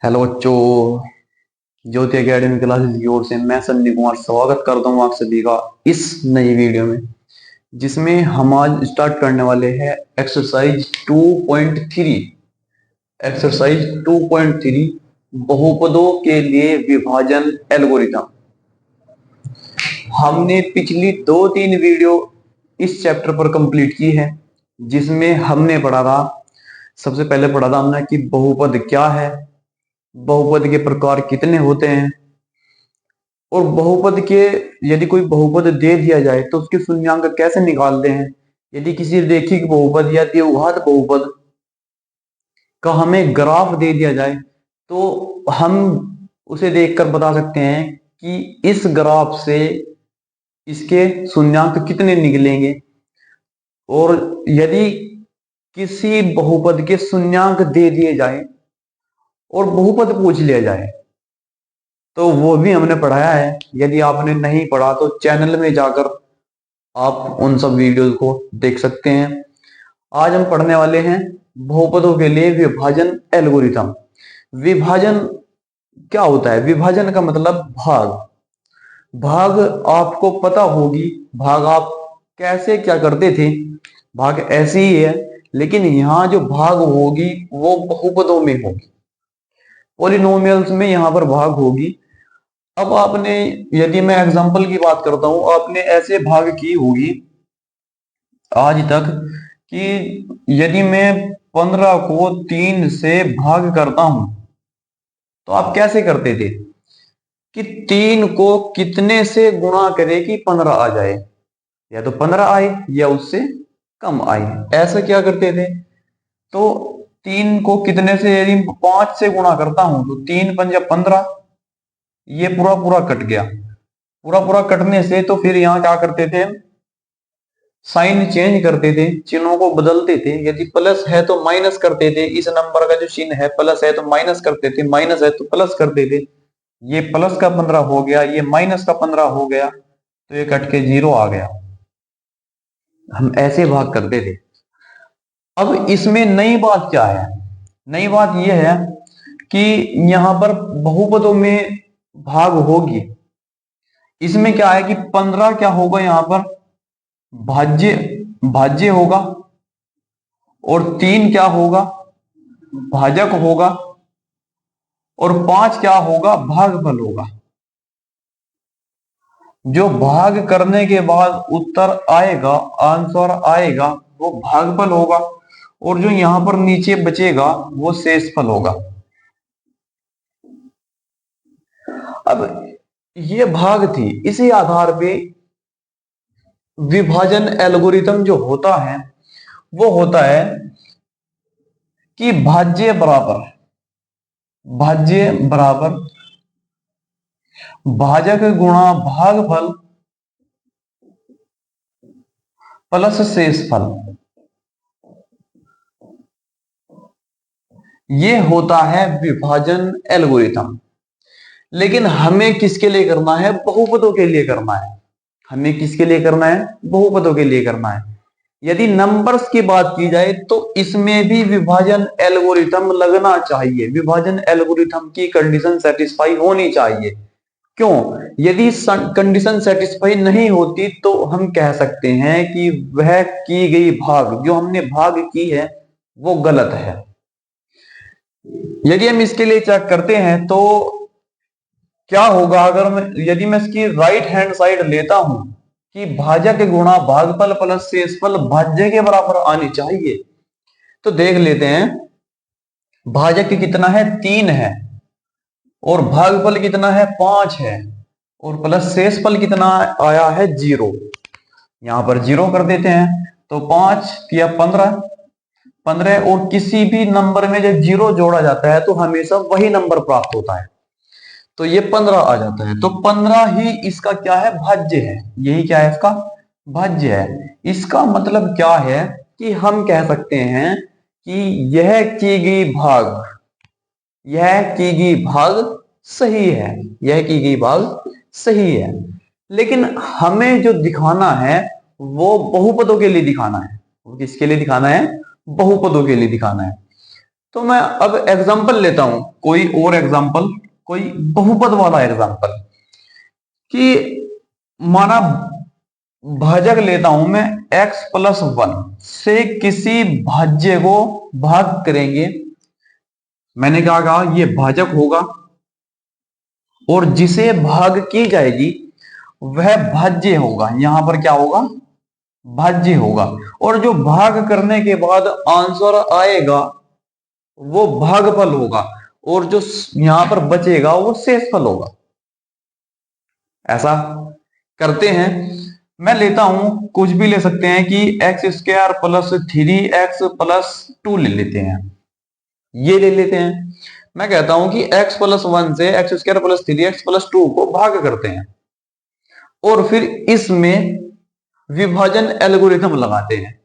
Hello बच्चों। ज्योति academy classes की ओर से मैं संदीप कुमार स्वागत करता हूँ आप सभी का इस नई वीडियो में, जिसमें हम आज स्टार्ट करने वाले हैं एक्सरसाइज 2.3। एक्सरसाइज 2.3 बहुपदों के लिए विभाजन एल्गोरिथम। हमने पिछली 2-3 वीडियो इस चैप्टर पर कंप्लीट की है, जिसमें हमने पढ़ा था, सबसे पहले पढ़ा था हमने कि बहुपद क्या है, बहुपद के प्रकार कितने होते हैं, और बहुपद के यदि कोई बहुपद दे दिया जाए तो उसके शून्यांक कैसे निकालते हैं। यदि किसी रेखिक बहुपद या द्विघात बहुपद का हमें ग्राफ दे दिया जाए तो हम उसे देखकर बता सकते हैं कि इस ग्राफ से इसके शून्यांक कितने निकलेंगे। और यदि किसी बहुपद के शून्यांक दे दिए जाए और बहुपद पूछ लिया जाए तो वो भी हमने पढ़ाया है। यदि आपने नहीं पढ़ा तो चैनल में जाकर आप उन सब वीडियोस को देख सकते हैं। आज हम पढ़ने वाले हैं बहुपदों के लिए विभाजन एल्गोरिथम। विभाजन क्या होता है? विभाजन का मतलब भाग। भाग आपको पता होगी, भाग आप कैसे क्या करते थे, भाग ऐसे ही है, लेकिन यहां जो भाग होगी वो बहुपदों में होगी, पॉलिनोमियल्स में यहां पर भाग होगी। अब आपने, यदि मैं एग्जांपल की बात करता हूं, आपने ऐसे भाग की होगी आज तक कि यदि मैं 15 को 3 से भाग करता हूं तो आप कैसे करते थे कि 3 को कितने से गुणा करे कि 15 आ जाए, या तो 15 आए या उससे कम आए। ऐसा क्या करते थे? तो 3 को कितने से, यदि 5 से गुणा करता हूं तो 3 पंजा 15, ये पूरा पूरा कट गया। पूरा पूरा कटने से तो फिर यहां क्या करते थे, साइन चेंज करते थे, चिन्हों को बदलते थे। यदि प्लस है तो माइनस करते थे, इस नंबर का जो चिन्ह है प्लस है तो माइनस करते थे, माइनस है तो प्लस करते थे। ये प्लस का 15 हो गया, ये माइनस का 15 हो गया, तो ये कट के 0 आ गया। हम ऐसे भाग करते थे। अब इसमें नई बात क्या है? नई बात यह है कि यहां पर बहुपदों में भाग होगी। इसमें क्या है कि 15 क्या होगा, यहां पर भाज्य भाज्य होगा, और 3 क्या होगा, भाजक होगा, और 5 क्या होगा, भागफल होगा। जो भाग करने के बाद उत्तर आएगा, आंसर आएगा, वो भागफल होगा, और जो यहां पर नीचे बचेगा वो शेषफल होगा। अब ये भाग थी, इसी आधार पे विभाजन एल्गोरिथम जो होता है वो होता है कि भाज्य बराबर भाजक गुणा भागफल प्लस शेषफल। ये होता है विभाजन एल्गोरिथम। लेकिन हमें किसके लिए करना है? बहुपदों के लिए करना है। हमें किसके लिए करना है? बहुपदों के लिए करना है। यदि नंबर्स की बात की जाए तो इसमें भी विभाजन एल्गोरिथम लगना चाहिए। विभाजन एल्गोरिथम की कंडीशन सेटिस्फाई होनी चाहिए। क्यों? यदि कंडीशन सेटिस्फाई नहीं होती तो हम कह सकते हैं कि वह की गई भाग, जो हमने भाग की है, वो गलत है। यदि हम इसके लिए चेक करते हैं तो क्या होगा, अगर मैं, यदि मैं इसकी राइट हैंड साइड लेता हूं कि भाजक गुणा भागफल प्लस शेषफल भाज्य के बराबर आनी चाहिए, तो देख लेते हैं। भाजक कितना है? 3 है, और भागफल कितना है? 5 है, और प्लस शेषफल कितना आया है? 0। यहां पर 0 कर देते हैं तो 5 या 15, 15, और किसी भी नंबर में जब 0 जोड़ा जाता है तो हमेशा वही नंबर प्राप्त होता है, तो ये 15 आ जाता है। तो 15 ही इसका क्या है? भाज्य है। यही क्या है? इसका भाज्य है। इसका मतलब क्या है कि हम कह सकते हैं कि यह की गई भाग सही है, यह की गई भाग सही है। लेकिन हमें जो दिखाना है वो बहुपदों के लिए दिखाना है। वो किसके लिए दिखाना है? बहुपदों के लिए दिखाना है। तो मैं अब एग्जांपल लेता हूं, कोई और एग्जांपल, कोई बहुपद वाला एग्जांपल, कि माना भाजक लेता हूं मैं x+1 से किसी भाज्य को भाग करेंगे। मैंने क्या कहा, ये भाजक होगा और जिसे भाग की जाएगी वह भाज्य होगा। यहां पर क्या होगा, भाज्य होगा। और जो भाग करने के बाद आंसर आएगा वो भागफल होगा, और जो यहां पर बचेगा वो शेषफल होगा। ऐसा करते हैं। मैं लेता हूं, कुछ भी ले सकते हैं, कि x² + 3x+2 ले लेते हैं, ये ले लेते हैं। मैं कहता हूं कि x+1 से x² + 3x+2 को भाग करते हैं और फिर इसमें विभाजन एल्गोरिथम लगाते हैं।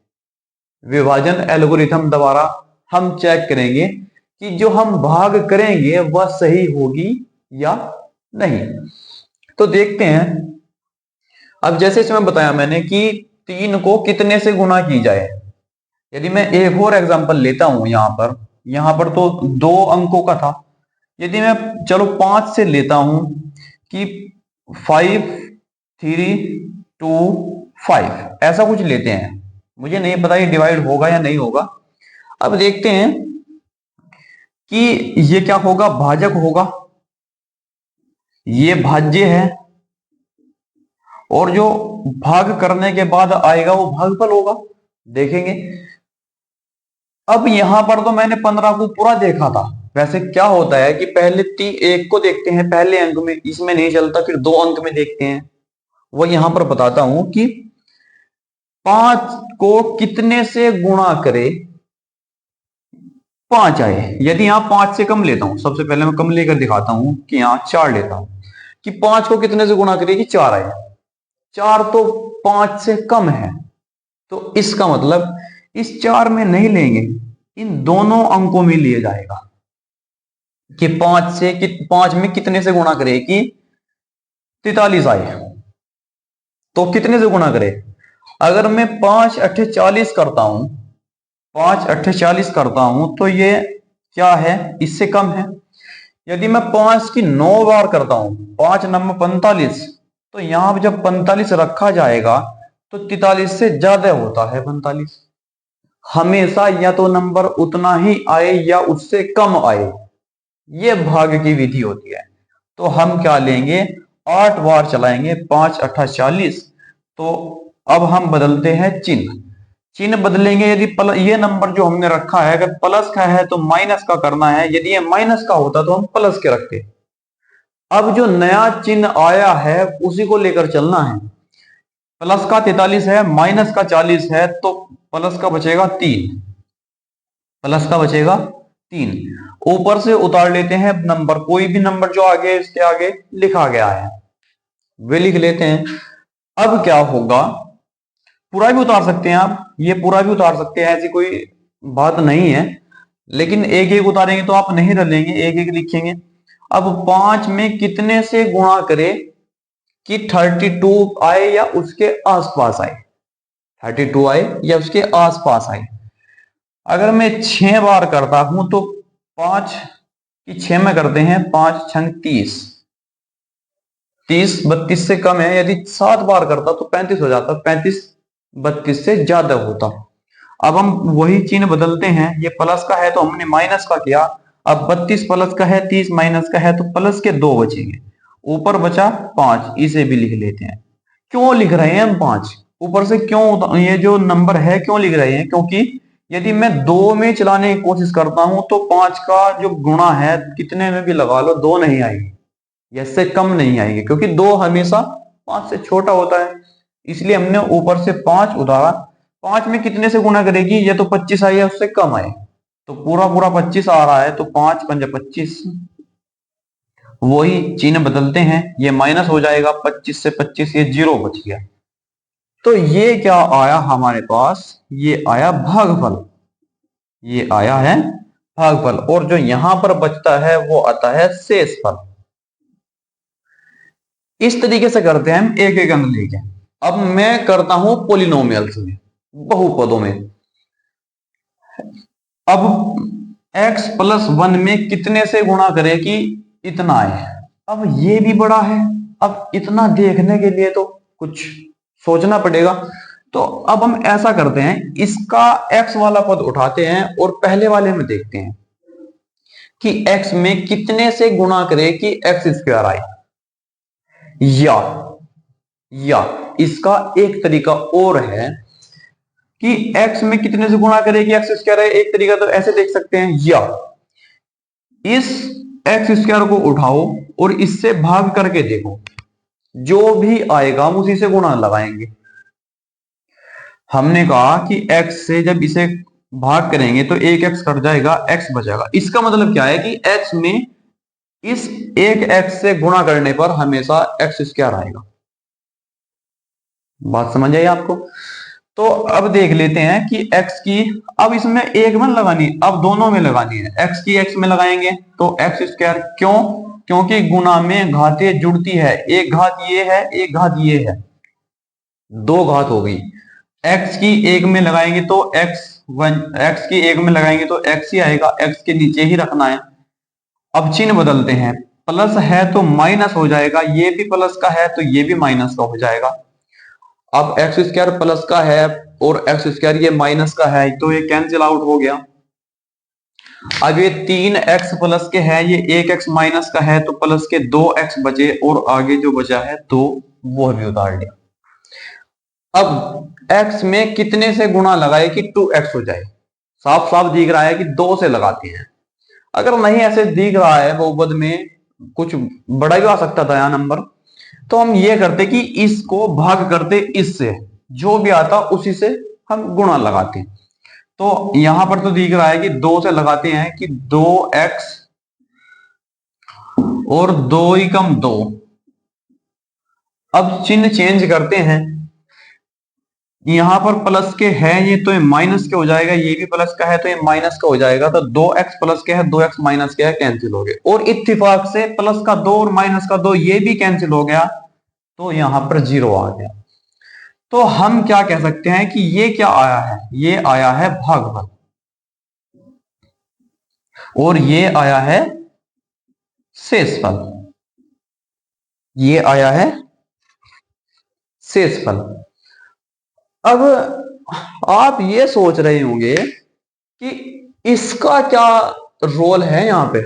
विभाजन एल्गोरिथम द्वारा हम चेक करेंगे कि जो हम भाग करेंगे वह सही होगी या नहीं। तो देखते हैं। अब जैसे इसमें बताया मैंने कि 3 को कितने से गुणा की जाए। यदि मैं एक और एग्जांपल लेता हूं, यहां पर तो 2 अंकों का था। यदि मैं चलो 5 से लेता हूं कि 5 3 2 5, ऐसा कुछ लेते हैं। मुझे नहीं पता ये डिवाइड होगा या नहीं होगा। अब देखते हैं कि ये क्या होगा, भाजक होगा, ये भाज्य है, और जो भाग करने के बाद आएगा वो भागफल होगा। देखेंगे। अब यहां पर तो मैंने 15 को पूरा देखा था। वैसे क्या होता है कि पहले 1 को देखते हैं पहले अंक में, इसमें नहीं चलता, फिर 2 अंक में देखते हैं। वो यहां पर बताता हूं कि 5 को कितने से गुणा करे 5 आए। यदि यहां 5 से कम लेता हूं, सबसे पहले मैं कम लेकर दिखाता हूं कि यहां 4 लेता हूं, कि 5 को कितने से गुणा करेगी 4 आए। 4 तो 5 से कम है, तो इसका मतलब इस 4 में नहीं लेंगे, इन दोनों अंकों में लिया जाएगा कि 5 में कितने से गुणा करेगी 43 आए। तो कितने से गुणा करे, अगर मैं 5 8 40 करता हूं, 5 8 40 करता हूं, तो ये क्या है, इससे कम है। यदि मैं 5 की 9 बार करता हूं, 5 9 45, तो यहां जब 45 रखा जाएगा तो 43 से ज्यादा होता है 45। हमेशा या तो नंबर उतना ही आए या उससे कम आए, ये भाग की विधि होती है। तो हम क्या लेंगे, 8 बार चलाएंगे, 5 8 40। तो अब हम बदलते हैं चिन्ह। चिन्ह बदलेंगे। यदि ये नंबर जो हमने रखा है अगर प्लस का है तो माइनस का करना है, यदि ये माइनस का होता तो हम प्लस के रखते। अब जो नया चिन्ह आया है उसी को लेकर चलना है। प्लस का 43 है, माइनस का 40 है, तो प्लस का बचेगा 3। प्लस का बचेगा 3। ऊपर से उतार लेते हैं नंबर, कोई भी नंबर जो आगे इसके आगे लिखा गया है वे लिख लेते हैं। अब क्या होगा, पूरा भी उतार सकते हैं आप, ये पूरा भी उतार सकते हैं, ऐसी कोई बात नहीं है। लेकिन एक एक उतारेंगे तो आप नहीं रलेंगे, एक एक लिखेंगे। अब 5 में कितने से गुणा करें कि 32 आए या उसके आसपास आए, 32 आए या उसके आसपास आए। अगर मैं 6 बार करता हूं तो 5 की 6 में करते हैं, 5 छंग 30, 30 32 से कम है। यदि 7 बार करता तो 35 हो जाता, 35 32 से ज्यादा होता। अब हम वही चिन्ह बदलते हैं, ये प्लस का है तो हमने माइनस का किया। अब 32 प्लस का है, 30 माइनस का है, तो प्लस के 2 बचेंगे, ऊपर बचा 5, इसे भी लिख लेते हैं। क्यों लिख रहे हैं हम 5 ऊपर से, क्यों ये जो नंबर है क्यों लिख रहे हैं, क्योंकि यदि मैं 2 में चलाने की कोशिश करता हूं तो 5 का जो गुणा है कितने में भी लगा लो 2 नहीं आएगी, इससे कम नहीं आएंगे, क्योंकि 2 हमेशा 5 से छोटा होता है। इसलिए हमने ऊपर से 5 उतारा। 5 में कितने से गुणा करेगी, ये तो 25 आई है, उससे कम आए, तो पूरा पूरा 25 आ रहा है, तो 5 5 25। वही चिन्ह बदलते हैं, ये माइनस हो जाएगा, 25 से 25 ये 0 बच गया। तो ये क्या आया हमारे पास, ये आया भागफल, ये आया है भागफल। और जो यहां पर बचता है वो आता है शेषफल। इस तरीके से करते हैं हम एक एक अंक लेके। अब मैं करता हूं पॉलिनोमियल्स में, बहुपदों में। अब x प्लस 1 में कितने से गुणा करें कि इतना आए। अब ये भी बड़ा है, अब इतना देखने के लिए तो कुछ सोचना पड़ेगा। तो अब हम ऐसा करते हैं, इसका x वाला पद उठाते हैं और पहले वाले में देखते हैं कि x में कितने से गुणा करें कि एक्स स्क्वायर आए। या इसका एक तरीका और है कि x में कितने से गुणा करें कि एक्स स्क्वायर आए। एक तरीका तो ऐसे देख सकते हैं, या इस एक्स स्क्वायर को उठाओ और इससे भाग करके देखो, जो भी आएगा हम उसी से गुणा लगाएंगे। हमने कहा कि x से जब इसे भाग करेंगे तो एक x कट जाएगा, x बचेगा। इसका मतलब क्या है कि x में इस एक x से गुणा करने पर हमेशा एक्स स्क्वायर आएगा। बात समझ आई आपको? तो अब देख लेते हैं कि x की, अब इसमें एक में लगानी, अब दोनों में लगानी है। x की x में लगाएंगे तो एक्स स्क्वायर, क्यों? क्योंकि गुणा में घातें जुड़ती है, एक घात ये है, एक घात ये है, दो घात हो गई। x की एक में लगाएंगे तो x की एक में लगाएंगे तो x ही आएगा, x के नीचे ही रखना है। अब चिन्ह बदलते हैं, प्लस है तो माइनस हो जाएगा, ये भी प्लस का है तो ये भी माइनस का हो जाएगा। अब एक्स स्क्वायर प्लस का है और एक्स स्क्वायर ये माइनस का है, तो ये कैंसिल आउट हो गया। अब ये 3x प्लस के है, ये 1x माइनस का है, तो प्लस के 2x बचे और आगे जो बचा है तो वो भी उतार लिया। अब x में कितने से गुणा लगाए कि 2x हो जाए। साफ साफ दिख रहा है कि 2 से लगाते हैं। अगर नहीं ऐसे दिख रहा है बहुपद में, कुछ बड़ा भी आ सकता था यहाँ नंबर, तो हम ये करते कि इसको भाग करते इससे, जो भी आता उसी से हम गुणा लगाते। तो यहां पर तो दिख रहा है कि 2 से लगाते हैं कि 2x और 2 ही कम 2। अब चिन्ह चेंज करते हैं, यहां पर प्लस के है ये तो ये माइनस के हो जाएगा, ये भी प्लस का है तो ये माइनस का हो जाएगा। तो 2x प्लस के है, 2x माइनस के है, कैंसिल हो गए। और इत्तेफाक से प्लस का 2 और माइनस का 2 ये भी कैंसिल हो गया, तो यहां पर 0 आ गया। तो हम क्या कह सकते हैं कि ये क्या आया है, ये आया है भागफल और ये आया है शेषफल। ये आया है शेषफल। अब आप ये सोच रहे होंगे कि इसका क्या रोल है यहां पे।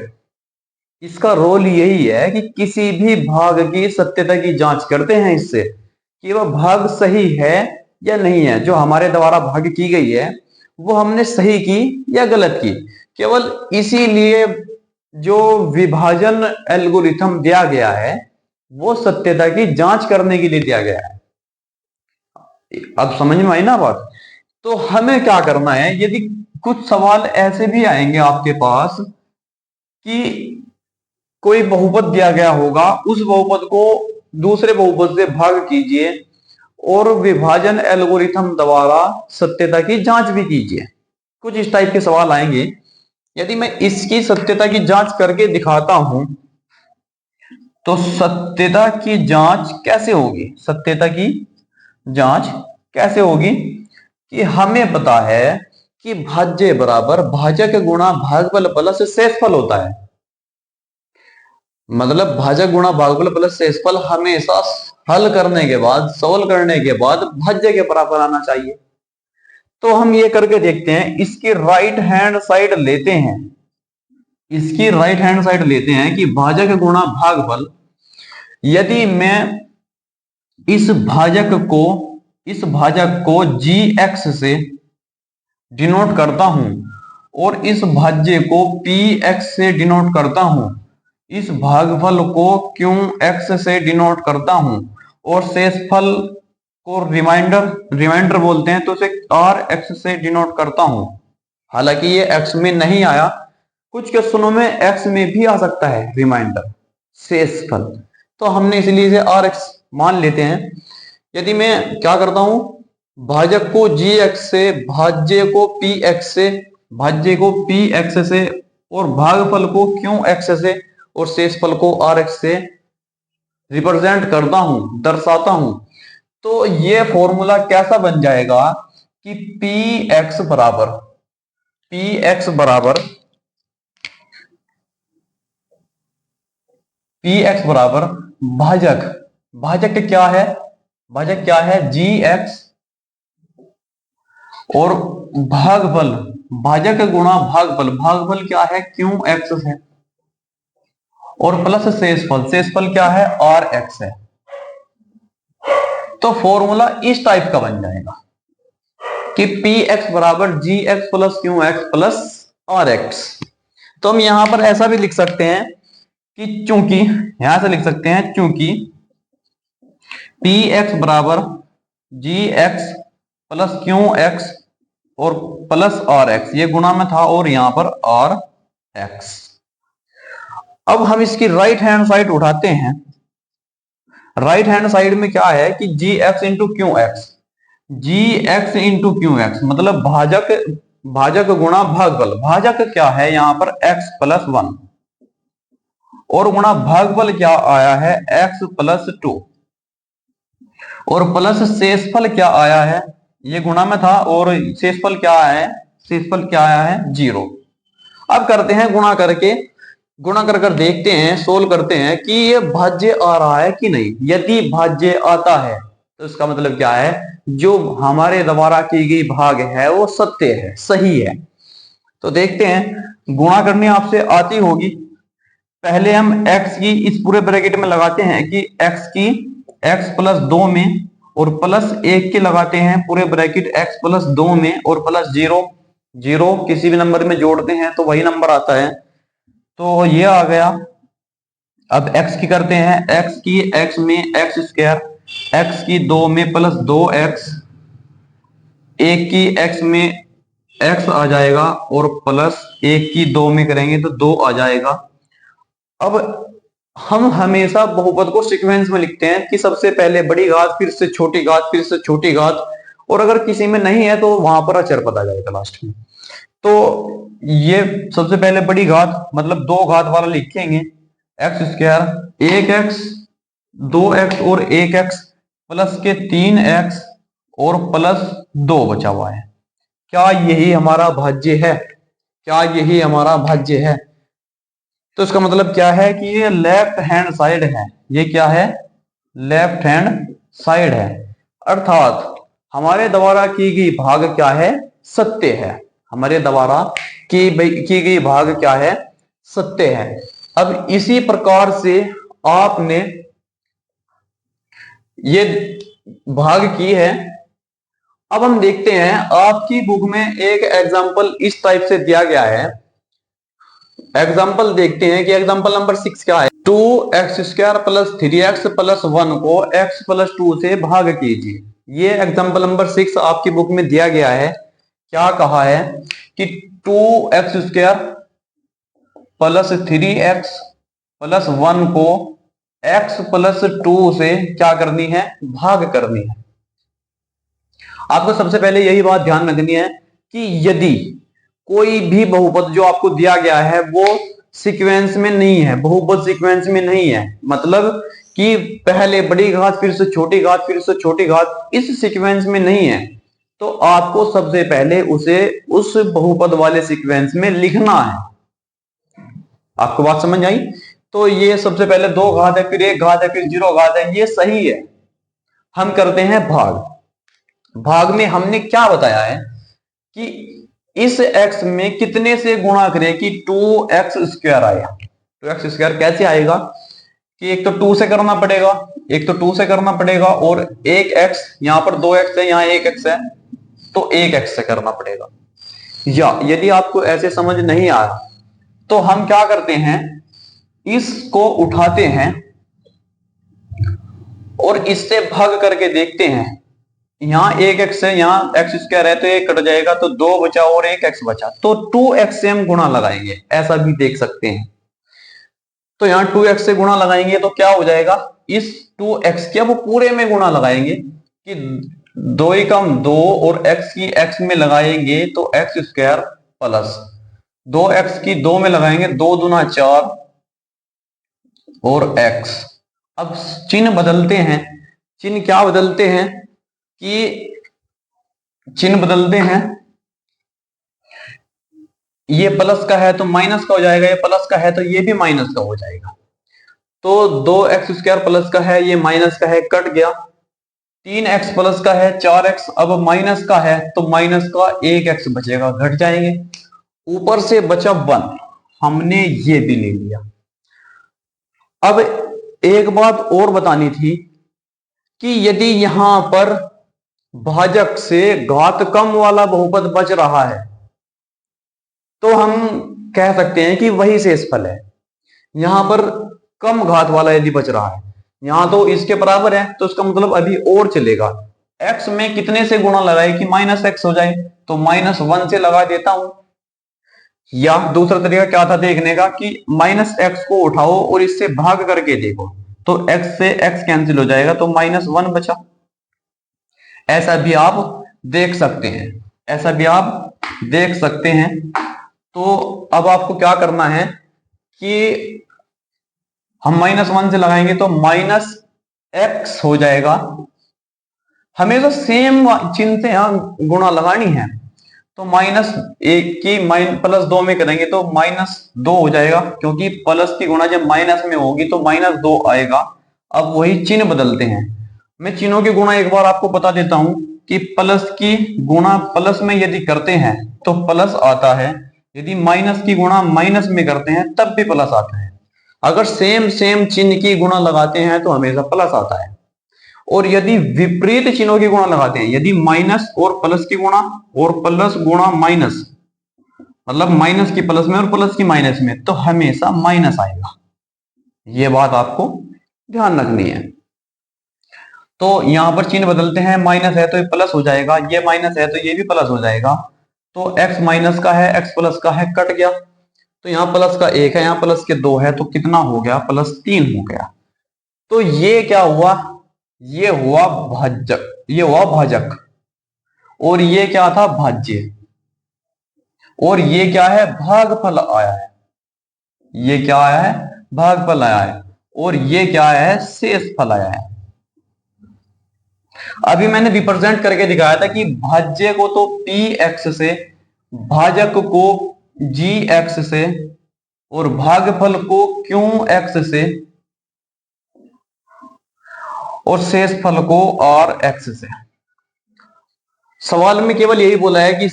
इसका रोल यही है कि किसी भी भाग की सत्यता की जांच करते हैं इससे कि वह भाग सही है या नहीं है। जो हमारे द्वारा भाग की गई है वो हमने सही की या गलत की। केवल इसीलिए जो विभाजन एल्गोरिथम दिया गया है वो सत्यता की जांच करने के लिए दिया गया है। अब समझ में आई ना बात? तो हमें क्या करना है, यदि कुछ सवाल ऐसे भी आएंगे आपके पास कि कोई बहुपद दिया गया होगा, उस बहुपद को दूसरे बहुपद से भाग कीजिए और विभाजन एल्गोरिथम द्वारा सत्यता की जांच भी कीजिए। कुछ इस टाइप के सवाल आएंगे। यदि मैं इसकी सत्यता की जांच करके दिखाता हूं तो सत्यता की जांच कैसे होगी, सत्यता की जांच कैसे होगी कि हमें पता है कि भाज्य बराबर भाजक गुणा भागफल प्लस शेषफल होता है। मतलब भाजक गुणा भागफल प्लस शेषफल हमेशा हल करने के बाद, सॉल्व करने के बाद भाज्य के बराबर आना चाहिए। तो हम ये करके देखते हैं, इसकी राइट हैंड साइड लेते हैं, इसकी राइट हैंड साइड लेते हैं कि भाजक गुणा भागफल। यदि मैं इस भाजक को gx से डिनोट करता हूं और इस भाज्य को px से डिनोट करता हूं, इस भागफल को qx से डिनोट करता हूं और शेषफल को रिमाइंडर बोलते हैं तो उसे rx से डिनोट करता हूं। हालांकि ये x में नहीं आया, कुछ क्वेश्चनों में x में भी आ सकता है रिमाइंडर शेषफल, तो हमने इसलिए इसे rx मान लेते हैं। यदि मैं क्या करता हूं, भाजक को gx से, भाज्य को px से और भागफल को qx से और शेषफल को rx से रिप्रेजेंट करता हूं, दर्शाता हूं, तो ये फॉर्मूला कैसा बन जाएगा कि px बराबर पी एक्स बराबर भाजक, भाजक क्या है, भाजक क्या है जी एक्स और भागफल, भाजक गुणा भागफल, भागफल क्या है क्यू एक्स है और प्लस शेषफल, शेषफल क्या है आर एक्स है। तो फॉर्मूला इस टाइप का बन जाएगा कि पी एक्स बराबर G X plus Q X plus R X. तो हम यहां पर ऐसा भी लिख सकते हैं कि चूंकि, यहां से लिख सकते हैं चूंकि पी एक्स बराबर G X plus Q x और प्लस आर एक्स, ये गुणा में था और यहां पर आर एक्स। अब हम इसकी राइट हैंड साइड उठाते हैं। राइट हैंड साइड में क्या है कि जी एक्स इंटू क्यू एक्स, जी एक्स इंटू क्यू एक्स मतलब भाजक, भाजक गुणा भागफल, भाजक क्या है यहां पर एक्स प्लस वन और गुणा भागफल क्या आया है एक्स प्लस टू और प्लस शेषफल क्या आया है, ये गुणा में था और शेषफल क्या आया है, शेषफल क्या आया है जीरो। अब करते हैं गुणा करके, गुणा कर कर देखते हैं, सोल्व करते हैं कि ये भाज्य आ रहा है कि नहीं। यदि भाज्य आता है तो इसका मतलब क्या है, जो हमारे द्वारा की गई भाग है वो सत्य है, सही है। तो देखते हैं, गुणा करनी आपसे आती होगी। पहले हम x की इस पूरे ब्रैकेट में लगाते हैं कि x की x प्लस दो में और प्लस एक के लगाते हैं पूरे ब्रैकेट x प्लस दो में और प्लस जीरो, जीरो किसी भी नंबर में जोड़ते हैं तो वही नंबर आता है। तो ये आ गया। अब x की करते हैं, x की x में एक्स स्क्वायर, x की दो में प्लस दो एक्स, एक की x में x आ जाएगा और प्लस एक की दो में करेंगे तो दो आ जाएगा। अब हम हमेशा बहुपद को सीक्वेंस में लिखते हैं कि सबसे पहले बड़ी घात, फिर से छोटी घात, फिर से छोटी घात, और अगर किसी में नहीं है तो वहां पर अचर पता जाएगा लास्ट में। तो ये सबसे पहले बड़ी घात मतलब दो घात वाला लिखेंगे, एक्स स्क्वायर एक एक्स दो एक्स और एक एक्स प्लस के तीन एक्स और प्लस दो बचा हुआ है। क्या यही हमारा भाज्य है, क्या यही हमारा भाज्य है? तो इसका मतलब क्या है कि ये लेफ्ट हैंड साइड है, ये क्या है लेफ्ट हैंड साइड है, अर्थात हमारे द्वारा की गई भाग क्या है सत्य है, हमारे द्वारा की गई भाग क्या है सत्य है। अब इसी प्रकार से आपने ये भाग की है। अब हम देखते हैं आपकी बुक में एक एग्जाम्पल इस टाइप से दिया गया है। एग्जाम्पल देखते हैं कि एग्जाम्पल नंबर 6 क्या है, two x square plus three x plus one को एक्स प्लस टू से भाग कीजिए। ये एग्जाम्पल नंबर 6 आपकी बुक में दिया गया है। क्या कहा है कि two x square plus three x plus one को एक्स प्लस टू से क्या करनी है भाग करनी है। आपको सबसे पहले यही बात ध्यान रखनी है कि यदि कोई भी बहुपद जो आपको दिया गया है वो सीक्वेंस में नहीं है, बहुपद सीक्वेंस में नहीं है, मतलब कि पहले बड़ी घात फिर से छोटी घात फिर से छोटी घात, इस सीक्वेंस में नहीं है, तो आपको सबसे पहले उसे उस बहुपद वाले सीक्वेंस में लिखना है। आपको बात समझ आई? तो ये सबसे पहले दो घात है, फिर एक घात है, फिर जीरो घात है, ये सही है। हम करते हैं भाग। भाग में हमने क्या बताया है कि इस x में कितने से गुणा करें कि टू एक्स स्क्वायर आया। टू एक्स स्क्वायर कैसे आएगा कि एक तो टू से करना पड़ेगा, एक तो टू से करना पड़ेगा और एक x, यहां पर दो x है यहां एक x है तो एक x से करना पड़ेगा। या यदि आपको ऐसे समझ नहीं आया तो हम क्या करते हैं, इसको उठाते हैं और इससे भाग करके देखते हैं। यहाँ एक एक्स है, यहाँ एक्स स्क्वायर है तो एक कट जाएगा तो दो बचा और एक एक्स बचा, तो टू एक्स से हम गुणा लगाएंगे, ऐसा भी देख सकते हैं। तो यहाँ टू एक्स से गुणा लगाएंगे तो क्या हो जाएगा, इस टू एक्स के अब पूरे में गुणा लगाएंगे कि दो ही कम दो और एक्स की एक्स में लगाएंगे तो एक्स स्क्वायर प्लस दो एक्स की दो में लगाएंगे दो दूना चार और एक्स। अब चिन्ह बदलते हैं, चिन्ह क्या बदलते हैं कि चिन्ह बदलते हैं, ये प्लस का है तो माइनस का हो जाएगा, ये प्लस का है तो ये भी माइनस का हो जाएगा। तो 2x² प्लस का है, ये माइनस का है, कट गया। 3x प्लस का है 4x, अब माइनस का है तो माइनस का 1x बचेगा, घट जाएंगे। ऊपर से बचा 1, हमने ये भी ले लिया। अब एक बात और बतानी थी कि यदि यहां पर भाजक से घात कम वाला बहुपद बच रहा है तो हम कह सकते हैं कि वही शेषफल है। यहां पर कम घात वाला यदि बच रहा है, यहां तो इसके बराबर है तो इसका मतलब अभी और चलेगा। x में कितने से गुणा लगाए कि -x हो जाए, तो -1 से लगा देता हूं। या दूसरा तरीका क्या था देखने का कि -x को उठाओ और इससे भाग करके देखो, तो x से x कैंसिल हो जाएगा तो -1 बचा। ऐसा भी आप देख सकते हैं, ऐसा भी आप देख सकते हैं। तो अब आपको क्या करना है कि हम -1 से लगाएंगे तो -x हो जाएगा। हमें तो सेम चिन्ह से यहां गुणा लगानी है, तो -1 की +2 में करेंगे तो -2 हो जाएगा, क्योंकि प्लस की गुणा जब माइनस में होगी तो -2 आएगा। अब वही चिन्ह बदलते हैं। मैं चिन्हों की गुणा एक बार आपको बता देता हूं कि प्लस की गुणा प्लस में यदि करते हैं तो प्लस आता है, यदि माइनस की गुणा माइनस में करते हैं तब भी प्लस आता है। अगर सेम सेम चिन्ह की गुणा लगाते हैं तो हमेशा प्लस आता है। और यदि विपरीत चिन्हों की गुणा लगाते हैं, यदि माइनस और प्लस की गुणा और प्लस गुणा माइनस, मतलब माइनस की प्लस में और प्लस की माइनस में, तो हमेशा माइनस आएगा। यह बात आपको ध्यान रखनी है। तो यहां पर चिन्ह बदलते हैं, माइनस है तो ये प्लस हो जाएगा, ये माइनस है तो ये भी प्लस हो जाएगा। तो x माइनस का है, x प्लस का है, कट गया। तो यहाँ प्लस का 1 है, यहाँ प्लस के 2 है, तो कितना हो गया, +3 हो गया। तो ये क्या हुआ, ये हुआ भाजक, ये हुआ भाजक, और ये क्या था, भाज्य। और ये क्या है, भागफल आया है। ये क्या आया है, भागफल आया है। और ये क्या आया है, शेषफल आया है। अभी मैंने रिप्रेजेंट करके दिखाया था कि भाज्य को तो px से, भाजक को gx से, और भागफल को qx से, और शेषफल को rx से। सवाल में केवल यही बोला है कि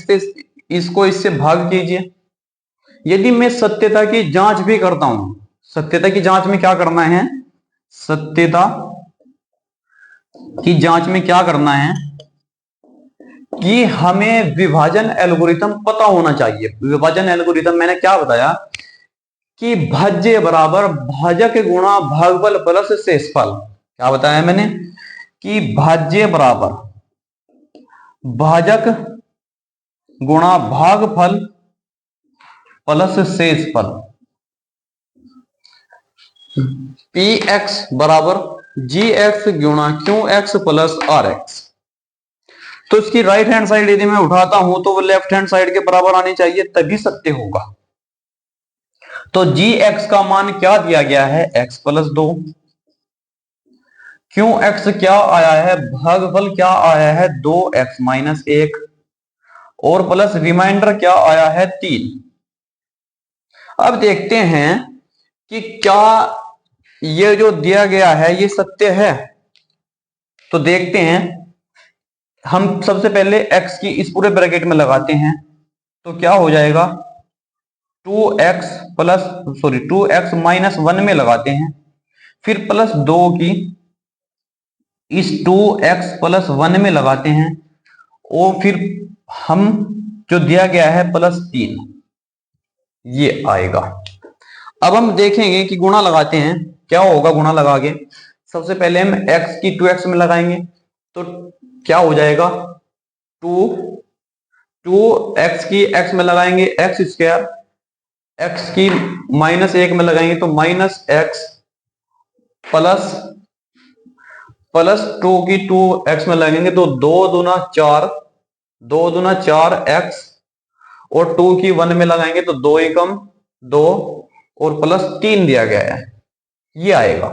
इसको इससे भाग कीजिए। यदि मैं सत्यता की जांच भी करता हूं, सत्यता की जांच में क्या करना है, सत्यता की जांच में क्या करना है कि हमें विभाजन एल्गोरिथम पता होना चाहिए। विभाजन एल्गोरिथम मैंने क्या बताया कि भाज्य बराबर भाजक गुणा भागफल प्लस शेषफल। क्या बताया मैंने कि भाज्य बराबर भाजक गुणा भागफल प्लस शेषफल। px बराबर gx गुणा qx प्लस rx। तो इसकी राइट हैंड साइड यदि मैं उठाता हूं तो वो लेफ्ट हैंड साइड के बराबर आनी चाहिए, तभी सत्य होगा। तो gx का मान क्या दिया गया है, x प्लस 2। qx क्या आया है, भागफल क्या आया है, 2x माइनस 1, और प्लस रिमाइंडर क्या आया है, 3। अब देखते हैं कि क्या ये जो दिया गया है ये सत्य है। तो देखते हैं, हम सबसे पहले x की इस पूरे ब्रैकेट में लगाते हैं, तो क्या हो जाएगा, 2x माइनस 1 में लगाते हैं, फिर प्लस 2 की इस 2x प्लस 1 में लगाते हैं, और फिर हम जो दिया गया है +3, ये आएगा। अब हम देखेंगे कि गुणा लगाते हैं, क्या होगा गुणा लगा के। सबसे पहले हम x की 2x में लगाएंगे, तो क्या हो जाएगा, 2x की x में लगाएंगे x², x की -1 में लगाएंगे तो -x, प्लस 2 की 2x में लगेंगे तो 2 दूना 4, 2 दूना 4x, और 2 की 1 में लगाएंगे तो 2 एकम 2, और +3 दिया गया है, ये आएगा।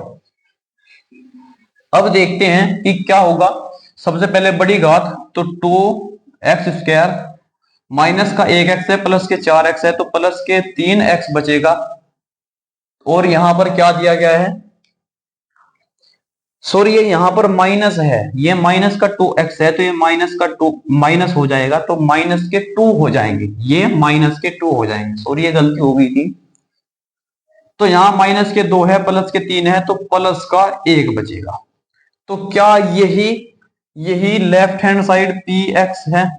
अब देखते हैं कि क्या होगा। सबसे पहले बड़ी घात, तो 2x², माइनस का 1x है, प्लस के 4x है, तो प्लस के 3x बचेगा। और यहां पर क्या दिया गया है, सॉरी ये यहाँ पर माइनस है, ये माइनस का 2x है, तो ये माइनस का 2 माइनस हो जाएगा, तो माइनस के 2 हो जाएंगे, ये माइनस के 2 हो जाएंगे। सॉरी ये गलती हो गई थी। तो यहाँ माइनस के 2 है, प्लस के 3 है, तो प्लस का 1 बचेगा। तो क्या यही यही लेफ्ट हैंड साइड px है?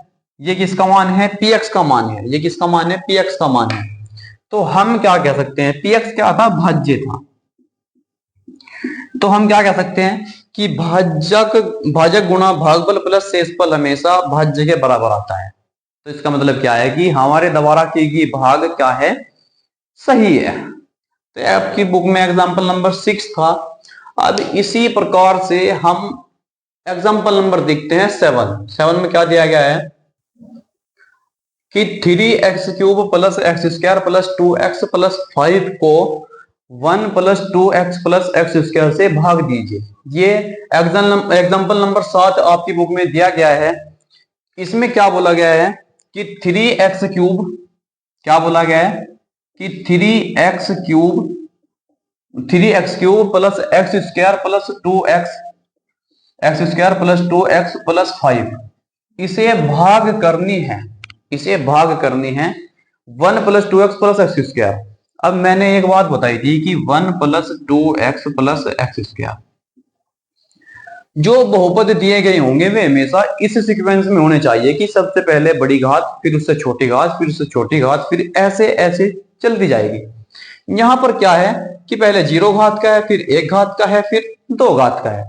ये किसका मान है? px का मान है। ये किसका मान है? px का मान है। तो हम क्या कह सकते हैं? px क्या था? भाज्य था। तो हम क्या कह सकते हैं कि भाजक भाजक गुणा भागफल प्लस शेषफल हमेशा भाज्य के बराबर आता है। तो इसका मतलब क्या है कि हमारे द्वारा की गई भाग क्या है? सही है। तो आपकी बुक में एग्जाम्पल नंबर 6 था। अब इसी प्रकार से हम एग्जाम्पल नंबर देखते हैं 7 में क्या दिया गया है कि 3x³ plus x square plus 2x plus 5 को 1 plus 2x plus x square से भाग दीजिए। ये एग्जाम्पल नंबर 7 आपकी बुक में दिया गया है। इसमें क्या बोला गया है कि 3x³ क्या बोला गया है कि 3x³ plus x square plus 2x x square plus 2x plus 5 इसे भाग करनी है। इसे भाग करनी है 1 plus 2x plus x square. अब मैंने एक बात बताई थी कि 1 plus 2x plus x square, जो बहुपद दिए गए होंगे वे हमेशा इस सीक्वेंस में होने चाहिए कि सबसे पहले बड़ी घात, फिर उससे छोटी घात, फिर उससे छोटी घात, फिर ऐसे ऐसे चलती जाएगी। यहां पर क्या है कि पहले 0 घात का है, फिर 1 घात का है, फिर 2 घात का है।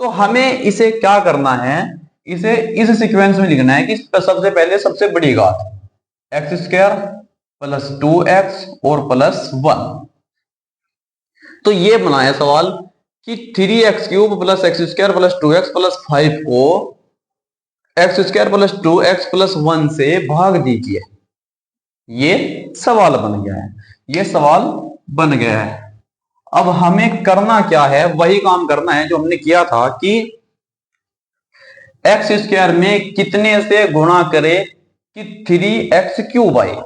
तो हमें इसे क्या करना है? इसे इस सीक्वेंस में लिखना है कि सबसे पहले सबसे बड़ी घात एक्स स्क्वायर प्लस 2x और प्लस 1। तो ये बनाया सवाल कि 3x³ plus x square plus 2x plus 5 को x square plus 2x plus 1 से भाग दीजिए। ये सवाल बन गया है। ये सवाल बन गया है। अब हमें करना क्या है? वही काम करना है जो हमने किया था कि एक्स स्क्वायर में कितने से गुणा करें कि 3x³ आए।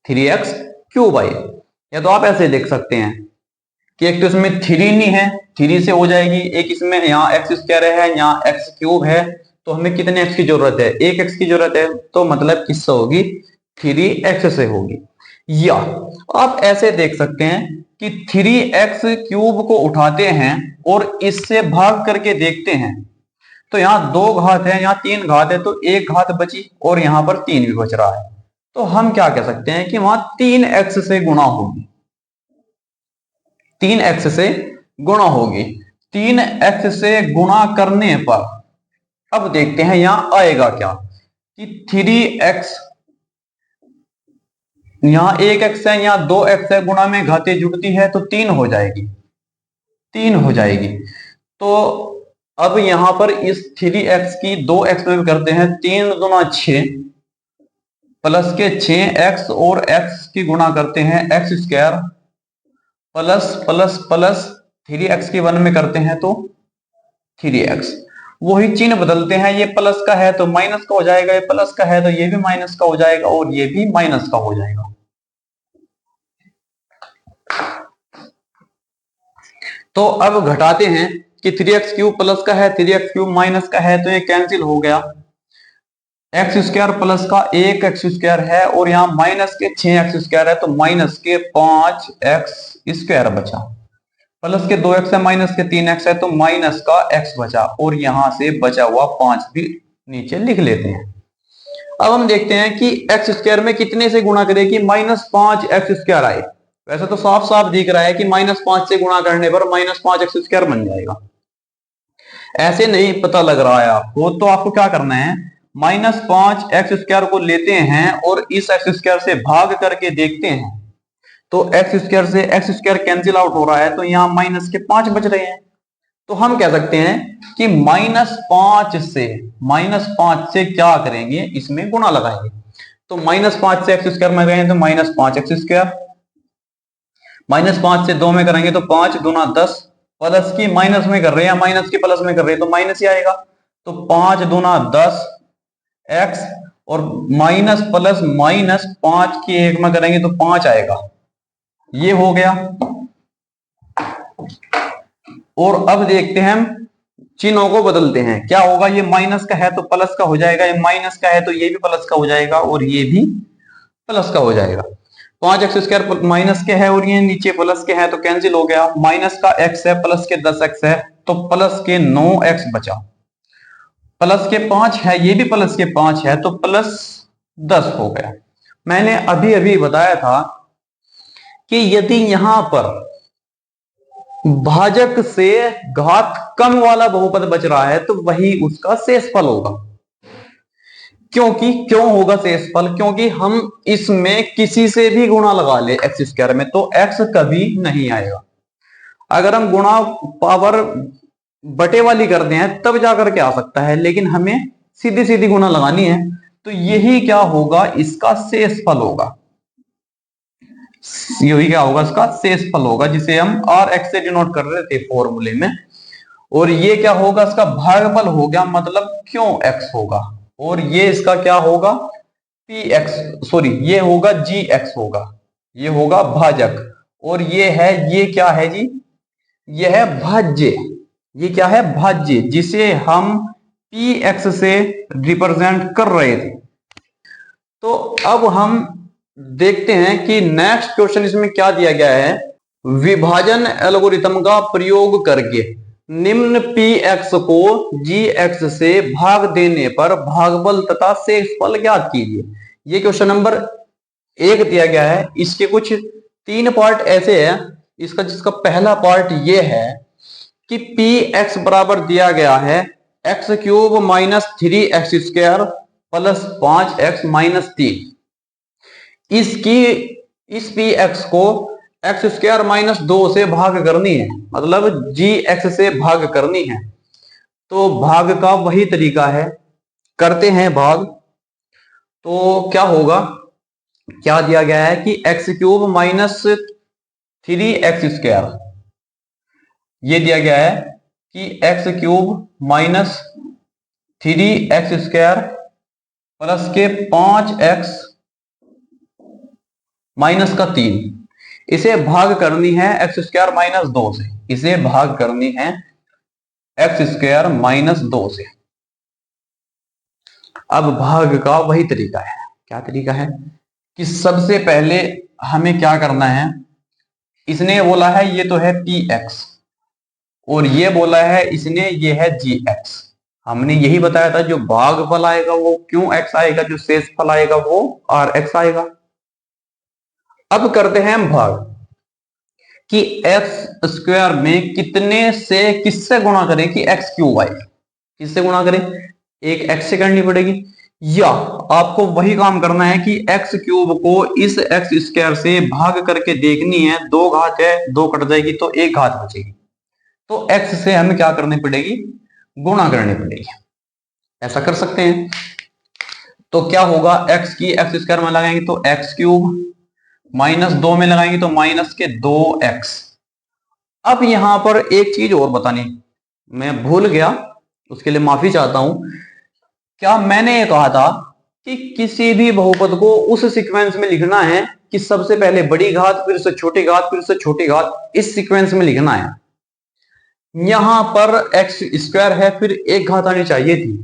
3x³ आए। या तो आप ऐसे देख सकते हैं कि एक तो इसमें 3 नहीं है, 3 से हो जाएगी। एक इसमें यहाँ एक्स स्क्वायर है, यहाँ x³ है, तो हमें कितने x की जरूरत है? 1 x की जरूरत है। तो मतलब किससे होगी? 3x से होगी। या आप ऐसे देख सकते हैं कि 3x³ को उठाते हैं और इससे भाग करके देखते हैं। तो यहाँ 2 घात है, यहाँ 3 घात है, तो 1 घात बची और यहाँ पर 3 भी बच रहा है। तो हम क्या कह सकते हैं कि वहां 3x से गुणा होगी। 3x से गुणा होगी। 3x से गुणा करने पर अब देखते हैं यहां आएगा क्या कि 3x, यहां 1x है, यहां 2x है, गुणा में घातें जुड़ती है तो 3 हो जाएगी। 3 हो जाएगी। तो अब यहां पर इस 3x की 2x में भी करते हैं। 3 दूना 6 प्लस के 6x और x की गुणा करते हैं x square plus plus plus 3x की 1 में करते हैं तो 3x। वही चिन्ह बदलते हैं, ये प्लस का है तो माइनस का हो जाएगा, ये प्लस का है तो ये भी माइनस का हो जाएगा और ये भी माइनस का हो जाएगा। तो अब घटाते हैं कि 3x³ प्लस का है, 3x³ माइनस का है, तो ये कैंसिल हो गया। एक्स स्क्वायर प्लस का 1x² है और यहाँ माइनस के 6x² है, तो माइनस के 5x² बचा। प्लस के 2x है, माइनस के 3x है, तो माइनस का x बचा और यहां से बचा हुआ 5 भी नीचे लिख लेते हैं। अब हम देखते हैं कि x² में कितने से गुणा करें कि -5x² आए। वैसे तो साफ साफ दिख रहा है कि -5 से गुणा करने पर -5x² बन जाएगा। ऐसे नहीं पता लग रहा है आपको, तो आपको क्या करना है? -5x² को लेते हैं और इस x² से भाग करके देखते हैं। तो x² से x² कैंसिल आउट हो रहा है, तो यहां माइनस के 5 बच रहे हैं। तो हम कह सकते हैं कि -5 से क्या करेंगे? इसमें गुणा लगाएंगे। तो -5 से x² में गए तो -5x², -5 से 2 में करेंगे तो 5 दूना 10, प्लस की माइनस में कर रहे हैं, माइनस की प्लस में कर रहे हैं तो माइनस ही आएगा। तो 5 दूना 10 x और माइनस प्लस माइनस 5 की 1 में करेंगे तो 5 आएगा। ये हो गया। और अब देखते हैं हम चिन्हों को बदलते हैं, क्या होगा, ये माइनस का है तो प्लस का हो जाएगा, ये माइनस का है तो ये भी प्लस का हो जाएगा और ये भी प्लस का हो जाएगा। 5x² माइनस के है और ये नीचे प्लस के है तो कैंसिल हो गया। माइनस का x है, प्लस के 10x है तो प्लस के 9x बचा। प्लस के 5 है, ये भी प्लस के 5 है तो प्लस 10 हो गया। मैंने अभी अभी बताया था कि यदि यहां पर भाजक से घात कम वाला बहुपद बच रहा है तो वही उसका शेषफल होगा। क्यों होगा शेषफल? क्योंकि हम इसमें किसी से भी गुणा लगा ले x² में तो x कभी नहीं आएगा। अगर हम गुणा पावर बटे वाली करते हैं तब जाकर के आ सकता है, लेकिन हमें सीधी सीधी गुणा लगानी है तो यही क्या होगा, इसका शेषफल होगा। यही क्या होगा, इसका शेषफल होगा, जिसे हम Rx से डिनोट कर रहे थे फॉर्मूले में। और ये क्या होगा, इसका भागफल हो गया, मतलब क्यों x होगा। और ये इसका क्या होगा, ये होगा gx होगा, ये होगा भाजक। और ये क्या है जी, ये है भाज्य। ये क्या है, भाज्य, जिसे हम px से रिप्रेजेंट कर रहे थे। तो अब हम देखते हैं कि नेक्स्ट क्वेश्चन इसमें क्या दिया गया है। विभाजन एल्गोरिथम का प्रयोग करके निम्न px को gx से भाग देने पर भागफल तथा शेषफल ज्ञात कीजिए। ये क्वेश्चन नंबर 1 दिया गया है। इसके कुछ 3 पार्ट ऐसे हैं। जिसका पहला पार्ट ये है कि px बराबर दिया गया है x³ minus 3x² plus 5x minus 3। इस px को x² माइनस 2 से भाग करनी है, मतलब gx से भाग करनी है। तो भाग का वही तरीका है, करते हैं भाग। तो क्या होगा, क्या दिया गया है कि x³ माइनस 3x², ये दिया गया है कि x³ माइनस 3x² प्लस के 5x माइनस का 3, इसे भाग करनी है x² माइनस 2 से। इसे भाग करनी है x² माइनस 2 से। अब भाग का वही तरीका है। क्या तरीका है कि सबसे पहले हमें क्या करना है, इसने बोला है ये तो है px और ये बोला है इसने ये है gx। हमने यही बताया था जो भागफल आएगा वो क्यों x आएगा, जो शेषफल आएगा वो rx आएगा। अब करते हैं हम भाग कि x² में कितने से किससे गुणा करें कि x³ आए। किससे गुणा करें, एक x से करनी पड़ेगी, या आपको वही काम करना है कि x³ को इस x² से भाग करके देखनी है। 2 घात है, 2 कट जाएगी तो 1 घात बचेगी, तो x से हमें क्या करनी पड़ेगी, गुणा करनी पड़ेगी। ऐसा कर सकते हैं। तो क्या होगा, x की x² में लगाएंगे तो x³ माइनस 2 में लगाएंगे तो माइनस के 2x। अब यहां पर एक चीज और बतानी मैं भूल गया, उसके लिए माफी चाहता हूं। क्या मैंने ये कहा था कि किसी भी बहुपद को उस सीक्वेंस में लिखना है कि सबसे पहले बड़ी घात, फिर से छोटी घात, फिर से छोटी घात, इस सीक्वेंस में लिखना है। यहां पर x² है, फिर 1 घात आनी चाहिए थी,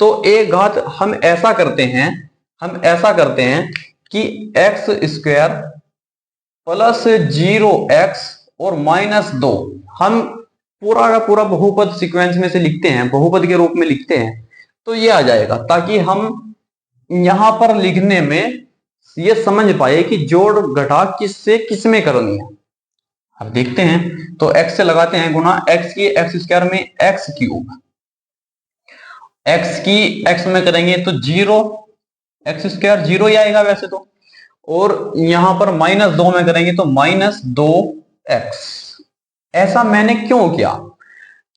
तो 1 घात हम ऐसा करते हैं कि x² प्लस 0x और माइनस 2 हम पूरा का पूरा बहुपद सीक्वेंस में से लिखते हैं, बहुपद के रूप में लिखते हैं, तो ये आ जाएगा, ताकि हम यहां पर लिखने में ये समझ पाए कि जोड़ घटा किससे किस में करनी है। अब देखते हैं, तो x से लगाते हैं गुणा, x की x² में x³ x की x में करेंगे तो 0, x² 0 ही आएगा वैसे तो, और यहां पर माइनस 2 में करेंगे तो माइनस 2x। ऐसा मैंने क्यों किया,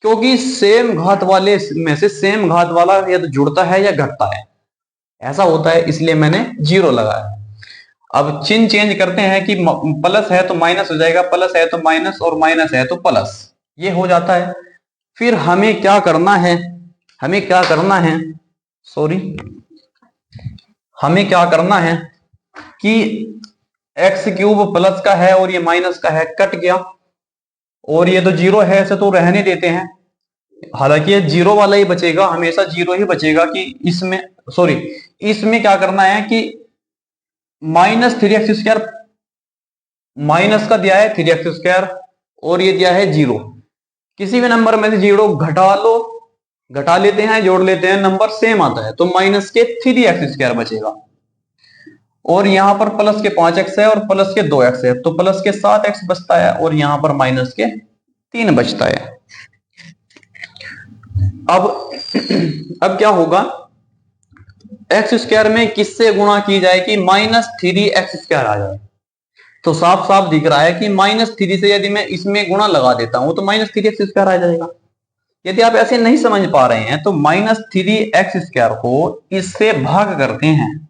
क्योंकि सेम घात वाले में से सेम घात वाला या तो जुड़ता है या घटता है, ऐसा होता है, इसलिए मैंने 0 लगाया। अब चिन्ह चेंज करते हैं कि प्लस है तो माइनस हो जाएगा, प्लस है तो माइनस, और माइनस है तो प्लस, ये हो जाता है। फिर हमें क्या करना है, हमें क्या करना है कि x³ प्लस का है और ये माइनस का है, कट गया, और ये तो जीरो है, ऐसे तो रहने देते हैं। हालांकि ये जीरो वाला ही बचेगा, हमेशा जीरो ही बचेगा कि इसमें, सॉरी, इसमें क्या करना है कि -3x², माइनस का दिया है 3x², और ये दिया है जीरो। किसी भी नंबर में से जीरो घटा लो, घटा लेते हैं, जोड़ लेते हैं, नंबर सेम आता है, तो -3x² बचेगा। और यहां पर प्लस के 5x है और प्लस के 2x है, तो प्लस के 7x बचता है, और यहां पर माइनस के 3 बचता है। अब अब क्या होगा, x² में किससे गुणा की जाए कि -3x² आ जाए। तो साफ साफ दिख रहा है कि -3 से यदि मैं इसमें गुणा लगा देता हूं तो -3x² आ जाएगा। यदि आप ऐसे नहीं समझ पा रहे हैं तो -3x² को इससे भाग करते हैं,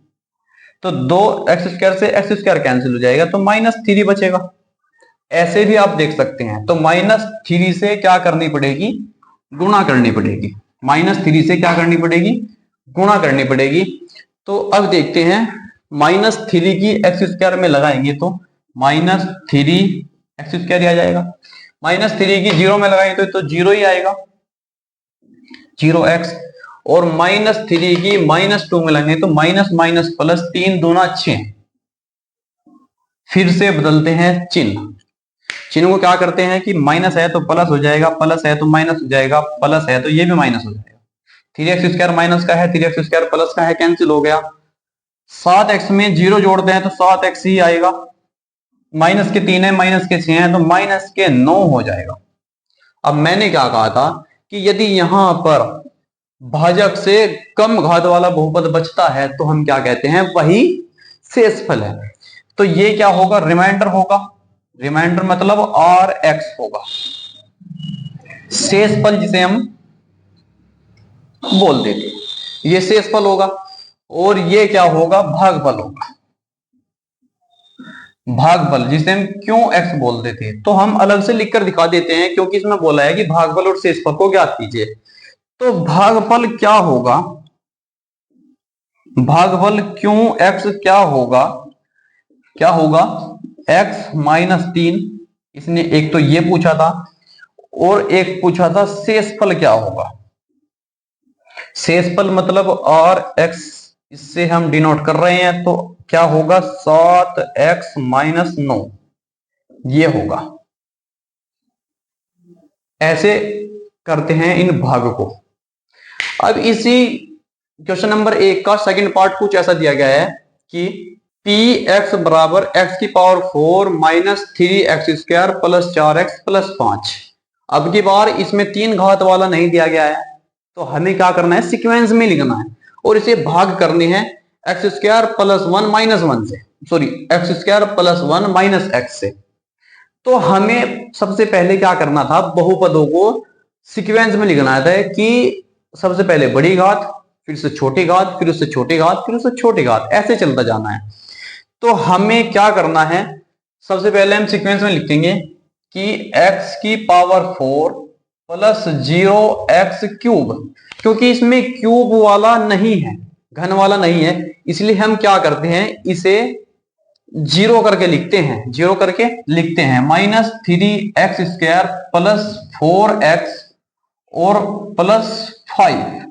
तो 2x² से x² कैंसिल हो जाएगा, तो -3 बचेगा। ऐसे भी आप देख सकते हैं, तो -3 से क्या करनी पड़ेगी, गुणा करनी पड़ेगी। -3 से क्या करनी पड़ेगी, गुणा करनी पड़ेगी। तो अब देखते हैं, -3 की x² में लगाएंगे तो -3x² आ जाएगा। -3 की जीरो में लगाएंगे तो जीरो ही आएगा, 0x। और -3 की -2 में लगाएंगे तो माइनस माइनस प्लस, 3 दूना 6। फिर से बदलते हैं चिन्ह, चिन्ह को क्या करते हैं कि माइनस है तो प्लस हो जाएगा, प्लस है तो माइनस हो जाएगा, प्लस है तो ये भी माइनस हो जाएगा। 3x² माइनस का है, 3x² प्लस का है, कैंसिल हो गया। 7x में जीरो जोड़ते हैं तो 7x ही आएगा, माइनस के 3 है, माइनस के 6 है, तो माइनस के 9 हो जाएगा। अब मैंने क्या कहा था कि यदि यहां पर भाजक से कम घात वाला बहुपद बचता है तो हम क्या कहते हैं, वही शेषफल है। तो ये क्या होगा, रिमाइंडर होगा। रिमाइंडर मतलब Rx होगा, शेषफल जिसे हम बोल देते हैं, ये शेषफल होगा। और ये क्या होगा, भागफल होगा। भागफल जिसे हम क्यों x बोल देते हैं, तो हम अलग से लिखकर दिखा देते हैं, क्योंकि इसमें बोला है कि भागफल और शेषफल को ज्ञात कीजिए। तो भागफल क्या होगा, भागफल क्यों x क्या होगा, क्या होगा x -3। इसने एक तो ये पूछा था और एक पूछा था शेषफल क्या होगा। शेषफल मतलब Rx, इससे हम डिनोट कर रहे हैं, तो क्या होगा 7x - 9, ये होगा। ऐसे करते हैं इन भाग को। अब इसी क्वेश्चन नंबर 1 का सेकंड पार्ट कुछ ऐसा दिया गया है कि px बराबर x⁴ - 3x² + 4x + 5। अब की बार इसमें 3 घात वाला नहीं दिया गया है, तो हमें क्या करना है, सीक्वेंस में लिखना है और इसे भाग करने हैं x² + 1 - 1 से, सॉरी x² + 1 - x से। तो हमें सबसे पहले क्या करना था, बहुपदों को सीक्वेंस में लिखना था कि सबसे पहले बड़ी घात, फिर से छोटी घात, फिर उससे छोटी घात, फिर उससे छोटी घात, ऐसे चलता जाना है। तो हमें क्या करना है, सबसे पहले हम सीक्वेंस में लिखेंगे कि x⁴ + 0x³, क्योंकि इसमें क्यूब वाला नहीं है, घन वाला नहीं है, इसलिए हम क्या करते हैं, इसे जीरो करके लिखते हैं, जीरो करके लिखते हैं। -3x² + 4x और +5।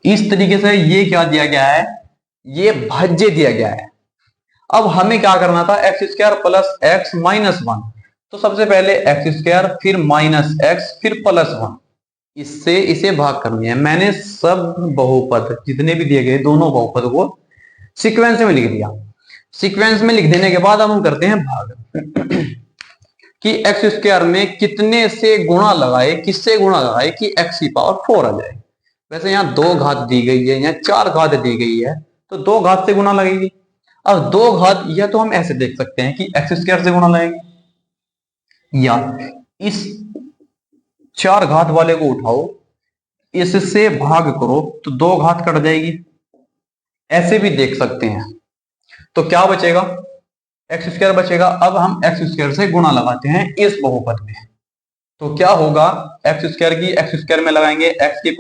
इस तरीके से ये क्या दिया गया है, ये भाज्य दिया गया है। अब हमें क्या करना था, x² + x - 1, तो सबसे पहले x², फिर -x, फिर +1, इससे इसे भाग करनी है। मैंने सब बहुपद जितने भी दिए गए, दोनों बहुपद को सीक्वेंस में लिख दिया। सीक्वेंस में लिख देने के बाद अब हम करते हैं भाग कि x² में कितने से गुणा लगाए, किससे गुणा लगाए कि x⁴ आ जाए। वैसे यहाँ 2 घात दी गई है, यहाँ 4 घात दी गई है, तो 2 घात से गुणा लगेगी। अब 2 घात, यह तो हम ऐसे देख सकते हैं कि x² से गुणा लगेगी, या इस 4 घात वाले को उठाओ, इससे भाग करो तो 2 घात कट जाएगी, ऐसे भी देख सकते हैं। तो क्या बचेगा, x² बचेगा। अब हम x² से गुणा लगाते हैं इस बहुपद में, तो क्या होगा, x² की x² में लगाएंगे x⁴,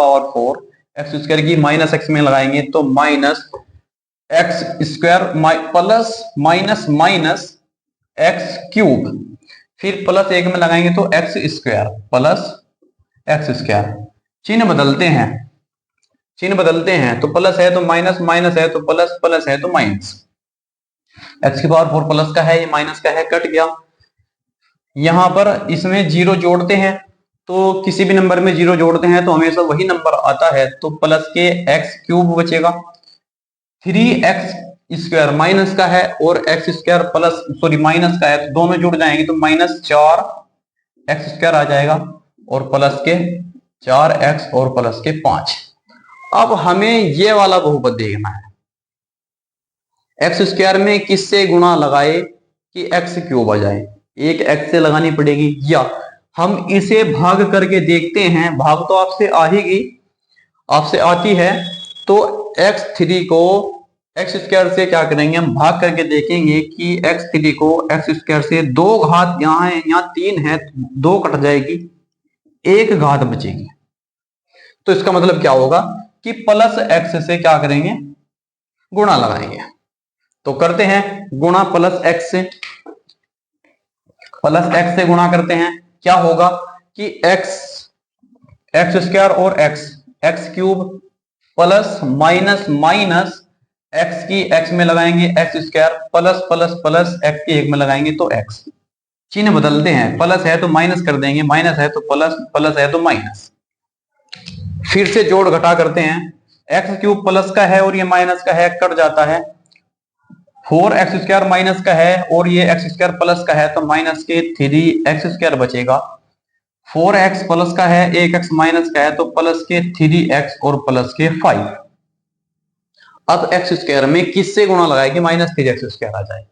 x² की -x में लगाएंगे तो -x² plus minus minus x³, फिर प्लस 1 में लगाएंगे तो x square plus x square. चिन्ह बदलते हैं, चिन्ह बदलते हैं, तो प्लस है तो माइनस, माइनस है तो प्लस, प्लस है तो माइनस। एक्स की पावर 4 प्लस का है, ये माइनस का है, कट गया। यहां पर इसमें जीरो जोड़ते हैं, तो किसी भी नंबर में जीरो जोड़ते हैं तो हमेशा वही नंबर आता है, तो प्लस के एक्स क्यूब बचेगा। 3x स्क्वायर माइनस का है और x square plus sorry minus का है, तो दोनों जुड़ जाएंगे तो माइनस 4x स्क्वायर आ जाएगा और प्लस के 4x और प्लस के 5। अब हमें ये वाला बहुपद देखना है, एक्स स्क्वायर में किससे गुणा लगाए कि एक्स क्यूब आ जाए। एक एक्स से लगानी पड़ेगी, या हम इसे भाग करके देखते हैं। भाग तो आपसे आ ही गई, आपसे आती है, तो x3 को एक्स स्क्वायर से क्या करेंगे, हम भाग करके देखेंगे कि x3 को एक्स स्क्वायर से 2 घात यहाँ है, यहाँ 3 है, 2 कट जाएगी, 1 घात बचेगी। तो इसका मतलब क्या होगा कि प्लस एक्स से क्या करेंगे, गुणा लगाएंगे। तो करते हैं गुणा प्लस एक्स से, प्लस एक्स से गुणा करते हैं, क्या होगा कि एक्स स्क्वायर और x cube plus minus minus x की एक्स में लगाएंगे x square plus plus plus x की एक में लगाएंगे तो एक्स। चिन्ह बदलते हैं, प्लस है तो माइनस कर देंगे, माइनस है तो प्लस, प्लस है तो माइनस। फिर से जोड़ घटा करते हैं, एक्स क्यूब प्लस का है और ये माइनस का है, कट जाता है। 4x स्क्वायर माइनस का है और ये एक्स स्क्वायर प्लस का है, तो माइनस के 3x स्क्वायर बचेगा। 4x प्लस का है, 1x माइनस का है, तो प्लस के 3x और प्लस के 5। अब एक्स स्क्वायर में किससे गुणा लगाए कि माइनस 3x स्क्वायर आ जाए।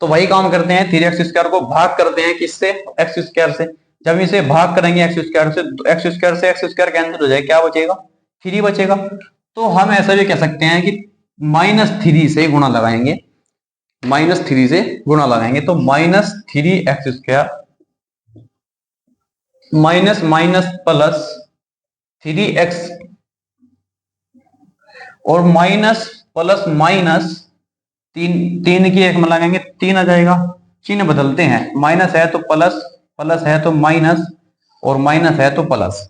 तो वही काम करते हैं, 3x स्क्वायर को भाग करते हैं किससे, एक्स स्क्वायर से। जब इसे भाग करेंगे एक्स स्क्वायर से, एक्स स्क्वायर से एक्स स्क्वायर कैंसिल हो जाए, क्या बचेगा, 3 बचेगा। तो हम ऐसा भी कह सकते हैं कि -3 से गुणा लगाएंगे, -3 से गुणा लगाएंगे, तो -3x square minus minus plus 3x और माइनस प्लस माइनस 3 की एक में लगाएंगे 3 आ जाएगा। चिन्ह बदलते हैं, माइनस है तो प्लस, प्लस है तो माइनस और माइनस है तो प्लस।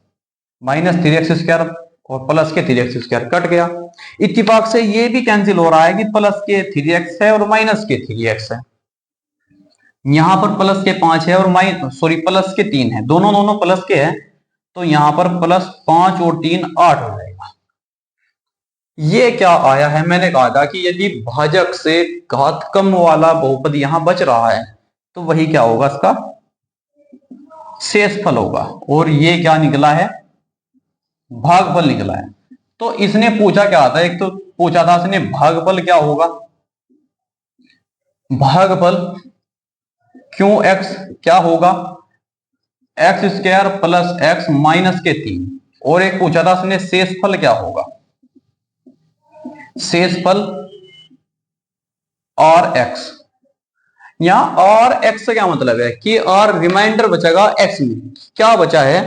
-3x स्क्वायर और प्लस के 3x स्क्वायर कट गया। इत्तेफाक से ये भी कैंसिल हो रहा है कि प्लस के 3x है और माइनस के 3x है। यहां पर प्लस के 5 है और प्लस के 3 है, दोनों प्लस के हैं, तो यहां पर प्लस 5 और 3 8 हो जाएगा। ये क्या आया है, मैंने कहा था कि यदि भाजक से घात कम वाला बहुपद यहां बच रहा है तो वही क्या होगा, इसका शेषफल होगा। और ये क्या निकला है, भागफल निकला है। तो इसने पूछा क्या था, एक तो पूछा था इसने भागफल क्या होगा, भागफल क्यों x क्या होगा, x square plus x minus के 3। और एक पूछा था इसने शेषफल क्या होगा, शेषफल और एक्स। यहां और एक्स से क्या मतलब है कि और रिमाइंडर बचेगा एक्स में, क्या बचा है,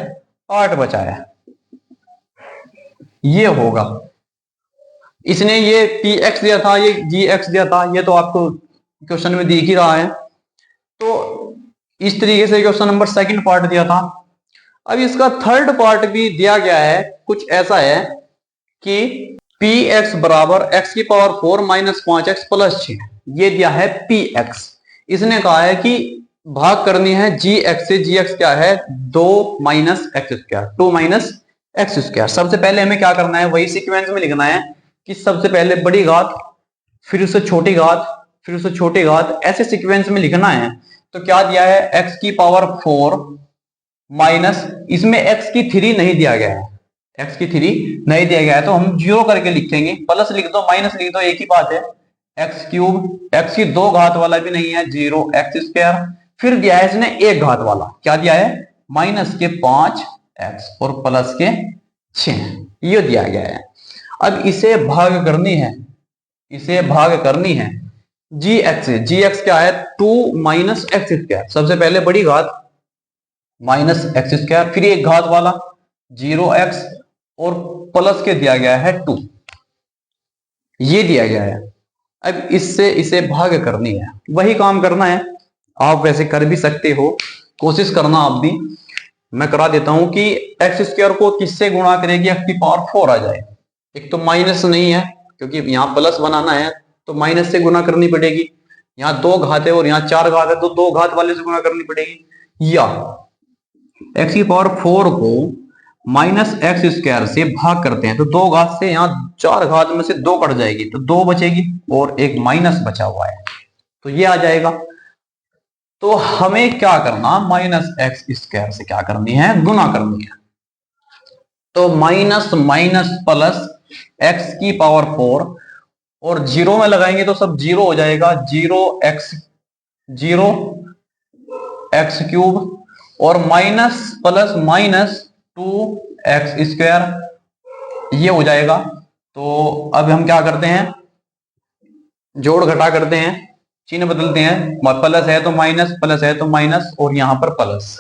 8 बचा है, ये होगा। इसने ये पी एक्स दिया था, ये जी एक्स दिया था, ये तो आपको क्वेश्चन में दिख ही रहा है। तो इस तरीके से क्वेश्चन नंबर सेकंड पार्ट दिया था। अब इसका थर्ड पार्ट भी दिया गया है, कुछ ऐसा है कि पी एक्स बराबर एक्स की पावर 4 माइनस 5x प्लस 6, ये दिया है पी एक्स। इसने कहा है कि भाग करनी है जी एक्स से, जी एक्स क्या है 2 minus x square, 2 minus x square. सबसे पहले हमें क्या करना है, वही सीक्वेंस में लिखना है कि सबसे पहले बड़ी घात, फिर उससे छोटी घात, फिर उससे छोटी घात, ऐसे सीक्वेंस में लिखना है। तो क्या दिया है, एक्स की पावर 4 माइनस, इसमें एक्स की 3 नहीं दिया गया है, एक्स की 3 नहीं दिया गया है, तो हम 0 करके लिखेंगे, प्लस लिख दो माइनस लिख दो एक ही बात है। एक्स क्यूब, एक्स की 2 घात वाला भी नहीं है, 0 एक्स स्क्वायर। फिर दिया है इसने 1 घात वाला, क्या दिया है, माइनस के 5 एक्स और प्लस के 6, ये दिया गया है। अब इसे भाग करनी है, इसे भाग करनी है जी एक्स से। जी एक्स क्या है, 2 माइनस एक्स स्क्वायर, सबसे पहले बड़ी घात माइनस एक्स स्क्वायर, फिर एक घात वाला 0x और प्लस के दिया गया है 2, ये दिया गया है। अब इससे इसे भाग करनी है, वही काम करना है। आप वैसे कर भी सकते हो, कोशिश करना आप भी। मैं करा देता हूं कि एक्स स्क्वायर को किससे गुणा करेगी एक्स की पावर 4 आ जाए। एक तो माइनस नहीं है क्योंकि यहाँ प्लस बनाना है तो माइनस से गुणा करनी पड़ेगी। यहाँ दो घात है और यहाँ चार घात है तो दो घात वाले से गुणा करनी पड़ेगी। या एक्स की पावर 4 को माइनस एक्स स्क्वायर से भाग करते हैं तो दो घात से यहाँ चार घात में से दो कट जाएगी तो दो बचेगी और एक माइनस बचा हुआ है तो ये आ जाएगा। तो हमें क्या करना, माइनस एक्स स्क्वायर से क्या करनी है, गुना करनी है। तो माइनस माइनस प्लस एक्स की पावर 4 और जीरो में लगाएंगे तो सब जीरो हो जाएगा, जीरो एक्स क्यूब और minus plus minus 2x square ये हो जाएगा। तो अब हम क्या करते हैं, जोड़ घटा करते हैं, चिन्ह बदलते हैं, प्लस है तो माइनस, प्लस है तो माइनस और यहां पर प्लस।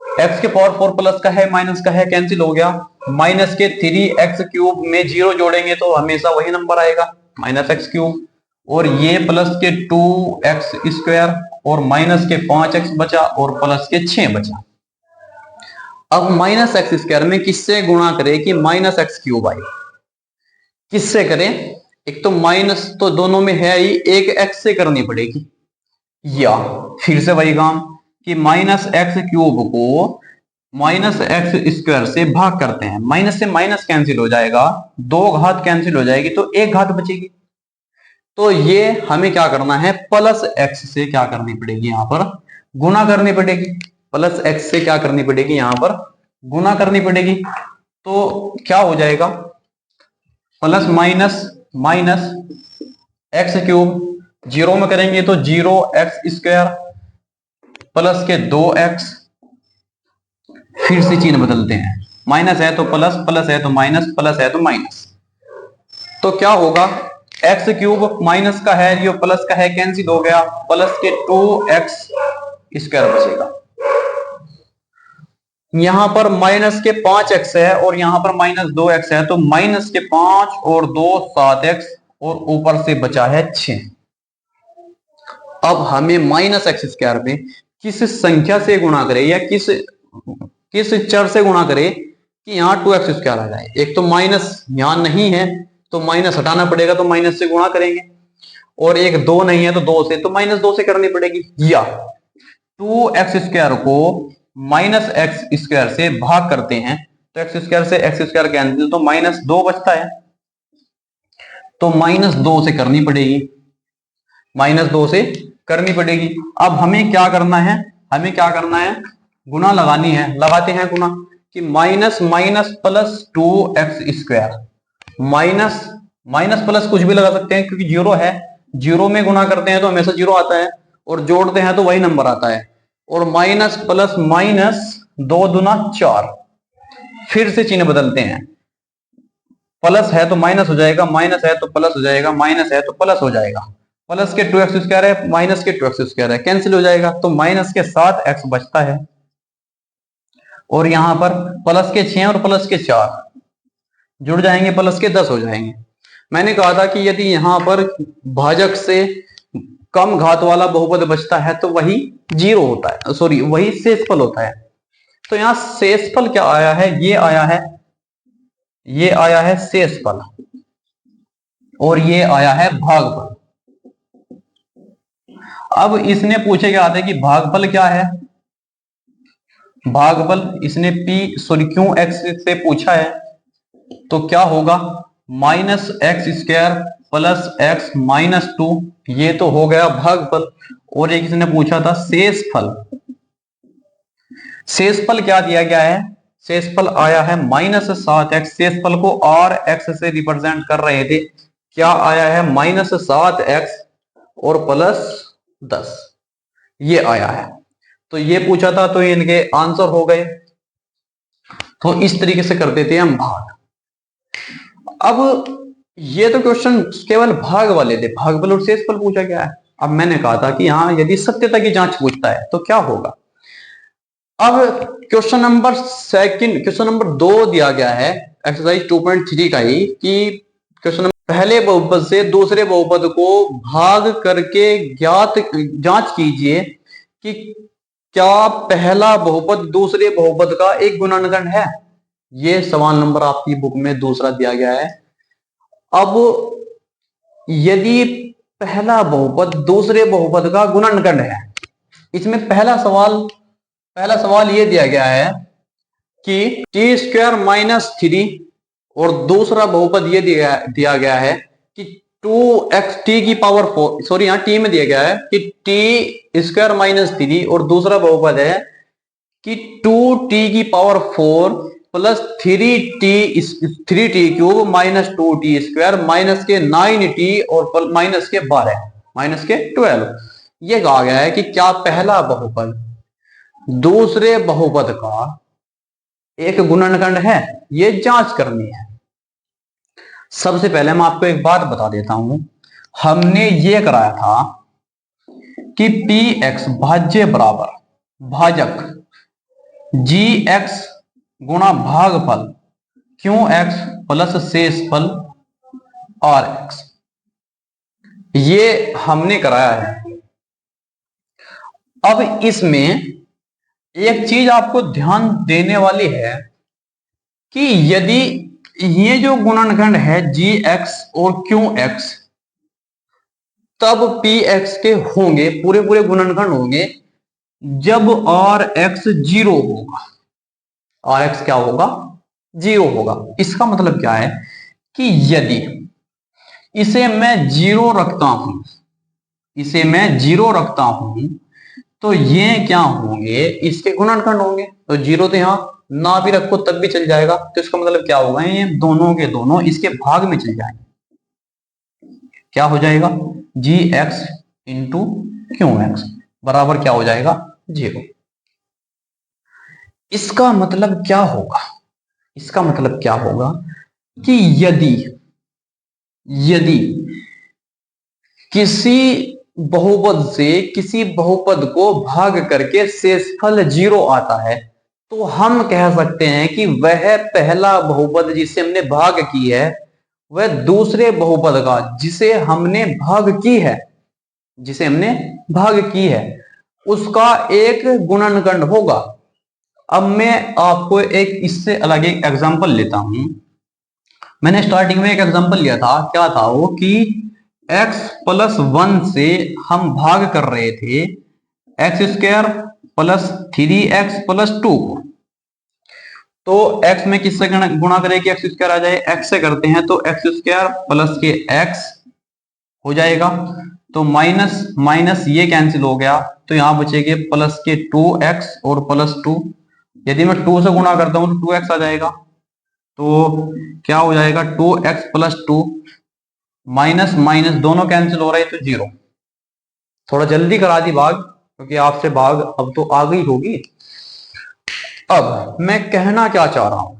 x के पावर 4 प्लस का है माइनस का है कैंसिल हो गया। माइनस के 3x क्यूब में जीरो जोड़ेंगे तो हमेशा वही नंबर आएगा माइनस एक्स क्यूब और ये प्लस के 2x स्क्वायर और माइनस के 5x बचा और प्लस के 6 बचा। अब माइनस एक्स स्क्वायर में किससे गुणा करें कि माइनस एक्स क्यूब आए, किससे करें, एक तो माइनस तो दोनों में है ही, एक एक्स से करनी पड़ेगी। या फिर से वही काम कि माइनस एक्स क्यूब को माइनस एक्स स्क्वायर से भाग करते हैं, माइनस से माइनस कैंसिल हो जाएगा, दो घात कैंसिल हो जाएगी तो एक घात बचेगी। तो ये हमें क्या करना है, प्लस एक्स से क्या करनी पड़ेगी, यहां पर गुना करनी पड़ेगी। प्लस एक्स से क्या करनी पड़ेगी, यहां पर गुना करनी पड़ेगी। तो क्या हो जाएगा, plus minus minus x cube zero में करेंगे तो जीरो एक्स स्क्वायर प्लस के 2x, फिर से चिन्ह बदलते हैं, माइनस है तो प्लस, प्लस है तो माइनस, प्लस है तो माइनस। तो क्या होगा, एक्स क्यूब माइनस का है, ये प्लस का है कैंसिल हो गया, प्लस के 2x स्क्वायर बचेगा। यहां पर माइनस के 5x है और यहां पर माइनस 2x है तो माइनस के 5 और 2 7x और ऊपर से बचा है 6। अब हमें माइनस एक्स स्क्वायर में किस संख्या से गुणा करें या किस चर से गुणा करें कि यहां 2x स्क्वायर आ जाए। एक तो माइनस यहां नहीं है तो माइनस हटाना पड़ेगा तो माइनस से गुणा करेंगे और एक दो नहीं है तो दो से, तो माइनस 2 से करनी पड़ेगी। या 2x स्क्वायर को माइनस एक्स स्क्वायर से भाग करते हैं तो एक्स स्क्वायर से एक्स स्क्वायर कैंसिल तो माइनस 2 बचता है, तो माइनस 2 से करनी पड़ेगी, माइनस 2 से करनी पड़ेगी। अब हमें क्या करना है, हमें क्या करना है, गुना लगानी है, लगाते हैं गुना कि minus minus plus 2x square, minus minus plus कुछ भी लगा सकते हैं क्योंकि जीरो है, जीरो में गुना करते हैं तो हमेशा जीरो आता है और जोड़ते हैं तो वही नंबर आता है। और माइनस प्लस माइनस 2 दूना 4, फिर से चिन्ह बदलते हैं, प्लस है तो माइनस हो जाएगा, माइनस है तो प्लस हो जाएगा, माइनस है तो प्लस हो जाएगा, प्लस के 2x स्क्वायर है, माइनस के 2x स्क्वायर है, कैंसिल हो जाएगा तो माइनस के 7x बचता है और यहां पर प्लस के 6 और प्लस के 4 जुड़ जाएंगे, प्लस के 10 हो जाएंगे। मैंने कहा था कि यदि यहां पर भाजक से कम घात वाला बहुपद बचता है तो वही जीरो होता है, सॉरी वही शेषफल होता है। तो यहां शेषफल क्या आया है, ये आया है शेषफल और ये आया है भागफल। अब इसने पूछे क्या आता है कि भागफल क्या है, भागफल इसने क्यों x से पूछा है तो क्या होगा, minus x square plus x minus 2, ये तो हो गया भागफल। और एक इसने पूछा था शेषफल, शेषफल क्या दिया गया है, शेषफल आया है माइनस 7x, शेषफल को और x से रिप्रेजेंट कर रहे थे, क्या आया है माइनस 7x और प्लस 10, ये आया है। तो ये पूछा था तो इनके आंसर हो गए। तो इस तरीके से कर देते हैं हम भाग। अब ये तो क्वेश्चन केवल भाग वाले थे, भागफल और शेषफल पूछा गया है। अब मैंने कहा था कि हाँ यदि सत्यता की जांच पूछता है तो क्या होगा। अब क्वेश्चन नंबर 2 दिया गया है एक्सरसाइज 2.3 का ही कि क्वेश्चन पहले बहुपद से दूसरे बहुपद को भाग करके ज्ञात जांच कीजिए कि क्या पहला बहुपद दूसरे बहुपद का एक गुणनखंड है। ये सवाल नंबर आपकी बुक में दूसरा दिया गया है। अब यदि पहला बहुपद दूसरे बहुपद का गुणनखंड है, इसमें पहला सवाल ये दिया गया है कि टी स्क्वायर माइनस 3, और दूसरा बहुपद ये दिया गया है कि 2x टी की पावर 4, सॉरी यहां टी में दिया गया है कि टी स्क्वायर माइनस 3, और दूसरा बहुपद है कि 2t की power 4 plus 3t cube minus 2t square minus के 9t और माइनस के 12 माइनस के 12। ये कहा गया है कि क्या पहला बहुपद दूसरे बहुपद का एक गुणनखंड है, ये जांच करनी है। सबसे पहले मैं आपको एक बात बता देता हूं, हमने ये कराया था कि px भाज्य बराबर भाजक gx गुणा भागफल qx प्लस शेषफल rx, ये हमने कराया है। अब इसमें एक चीज आपको ध्यान देने वाली है कि यदि ये जो गुणनखंड है gx और qx, तब px के होंगे, पूरे पूरे गुणनखंड होंगे जब rx 0 होगा। rx क्या होगा? 0 होगा। इसका मतलब क्या है कि यदि इसे मैं 0 रखता हूं, इसे मैं 0 रखता हूं, तो ये क्या होंगे? इसके गुणनखंड होंगे। तो 0 तो यहां ना भी रखो तब भी चल जाएगा। तो इसका मतलब क्या होगा? ये दोनों के दोनों इसके भाग में चल जाएंगे। क्या हो जाएगा? gx इंटू qx बराबर क्या हो जाएगा? 0। इसका मतलब क्या होगा? इसका मतलब क्या होगा कि यदि किसी बहुपद से किसी बहुपद को भाग करके शेषफल 0 आता है, तो हम कह सकते हैं कि वह पहला बहुपद जिसे हमने भाग की है, वह दूसरे बहुपद का जिसे हमने भाग की है उसका एक गुणनखंड होगा। अब मैं आपको एक इससे अलग एक एग्जांपल लेता हूं। मैंने स्टार्टिंग में एक एग्जांपल लिया था, क्या था वो कि x प्लस 1 से हम भाग कर रहे थे x square plus 3x plus 2 को। तो x में किससे गुणा करें कि एक्स स्क्वायर आ जाए? x से करते हैं तो एक्स स्क्वायर प्लस के x हो जाएगा, तो माइनस माइनस ये कैंसिल हो गया, तो यहां बचेंगे प्लस के 2x और प्लस 2। यदि मैं 2 से गुणा करता हूं तो 2x आ जाएगा, तो क्या हो जाएगा? 2x प्लस 2 माइनस माइनस दोनों कैंसिल हो रहे हैं तो 0। थोड़ा जल्दी करा दी भाग, क्योंकि आपसे भाग अब तो आ गई होगी। अब मैं कहना क्या चाह रहा हूं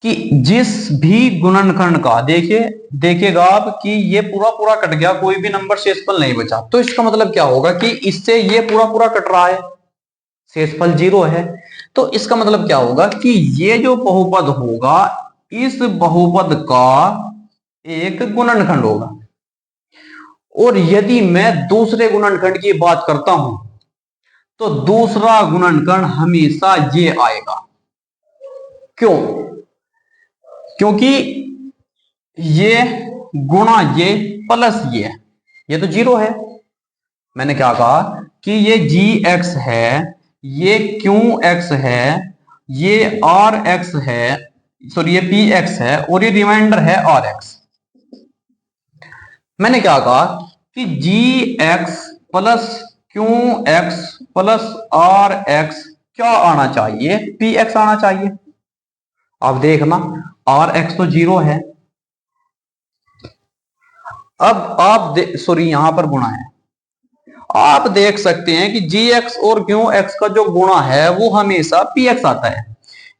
कि जिस भी गुणनखंड का देखिएगा आप कि ये पूरा पूरा कट गया, कोई भी नंबर शेषफल नहीं बचा, तो इसका मतलब क्या होगा कि इससे ये पूरा पूरा कट रहा है, शेषफल 0 है। तो इसका मतलब क्या होगा कि ये जो बहुपद होगा, इस बहुपद का एक गुणनखंड होगा। और यदि मैं दूसरे गुणनखंड की बात करता हूं, तो दूसरा गुणनखंड हमेशा ये आएगा। क्यों? क्योंकि ये गुणा ये प्लस ये तो 0 है। मैंने क्या कहा कि ये gx है, ये qx है, ये rx है, सॉरी ये px है, और ये रिमाइंडर है rx। मैंने क्या कहा कि gx plus qx plus rx क्या आना चाहिए? px आना चाहिए। अब देखना rx तो 0 है। अब आप सॉरी यहां पर गुणा है, आप देख सकते हैं कि gx और qx का जो गुणा है वो हमेशा px आता है।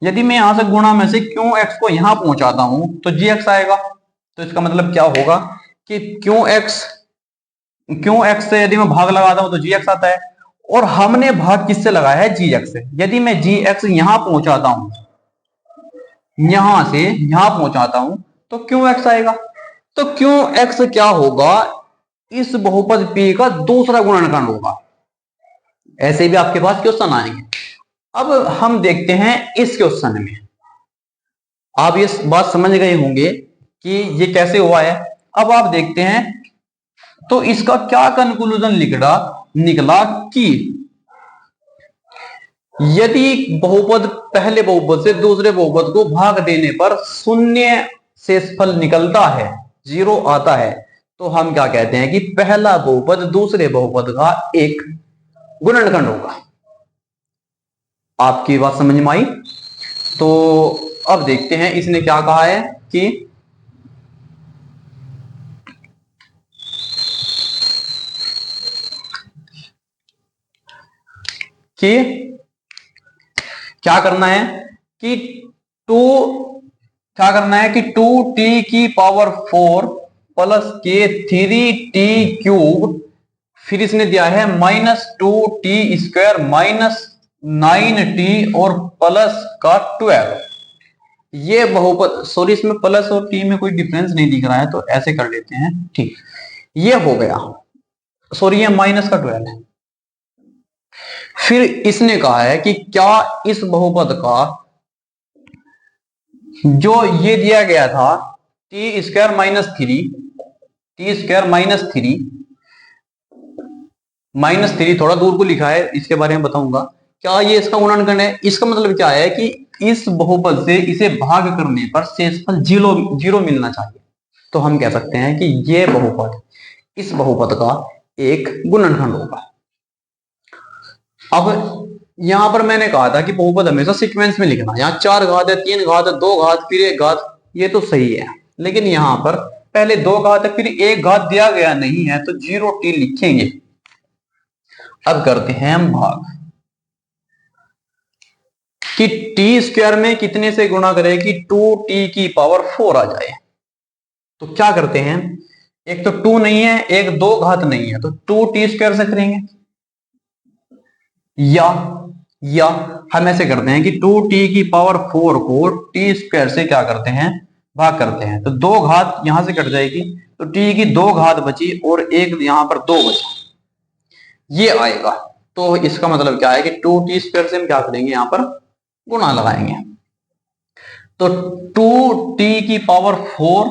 यदि मैं यहां से गुणा में से qx को यहां पहुंचाता हूं तो gx आएगा। तो इसका मतलब क्या होगा कि qx से यदि मैं भाग लगाता हूं तो gx आता है, और हमने भाग किससे लगाया है? gx से। यदि मैं gx यहां पहुंचाता हूं, यहां से यहां पहुंचाता हूं, तो क्यों एक्स आएगा। तो क्यों एक्स क्या होगा, इस बहुपद p का दूसरा गुणनखंड होगा। ऐसे भी आपके पास क्वेश्चन आएंगे। अब हम देखते हैं इस क्वेश्चन में, आप ये बात समझ गए होंगे कि ये कैसे हुआ है। अब आप देखते हैं तो इसका क्या कंक्लूजन निकला कि यदि बहुपद पहले बहुपद से दूसरे बहुपद को भाग देने पर शून्य शेषफल निकलता है, जीरो आता है, तो हम क्या कहते हैं कि पहला बहुपद दूसरे बहुपद का एक गुणनखंड होगा। आपकी बात समझ में आई। तो अब देखते हैं इसने क्या कहा है कि क्या करना है कि क्या करना है कि 2t की पावर 4 प्लस के 3t³ फिर इसने दिया है -2t² -9t और प्लस का 12। ये बहुपद, सॉरी इसमें प्लस और टी में कोई डिफरेंस नहीं दिख रहा है तो ऐसे कर लेते हैं, ठीक। ये हो गया, सॉरी ये माइनस का 12 है। फिर इसने कहा है कि क्या इस बहुपद का जो ये दिया गया था t² -3 थोड़ा दूर को लिखा है, इसके बारे में बताऊंगा। क्या ये इसका गुणनखंड है। इसका मतलब क्या है कि इस बहुपद से इसे भाग करने पर शेषफल जीरो मिलना चाहिए। तो हम कह सकते हैं कि ये बहुपद इस बहुपद का एक गुणनखंड होगा। अब यहां पर मैंने कहा था कि बहुपद हमेशा सीक्वेंस में लिखना, यहाँ 4 घात है, 3 घात है, 2 घात फिर 1 घात, ये तो सही है। लेकिन यहां पर पहले 2 घात है फिर 1 घात दिया गया नहीं है तो 0t लिखेंगे। अब करते हैं हम भाग कि t² में कितने से गुणा करें कि 2t की पावर 4 आ जाए। तो क्या करते हैं, एक तो 2 नहीं है, एक 2 घात नहीं है, तो 2t² से करेंगे, या हम ऐसे करते हैं कि 2t की पावर 4 को t² से क्या करते हैं, भाग करते हैं। तो 2 घात यहां से कट जाएगी तो t की 2 घात बची और एक यहां पर 2 बचा, ये आएगा। तो इसका मतलब क्या है कि 2t² से हम क्या करेंगे, यहां पर गुणा लगाएंगे। तो 2t की पावर 4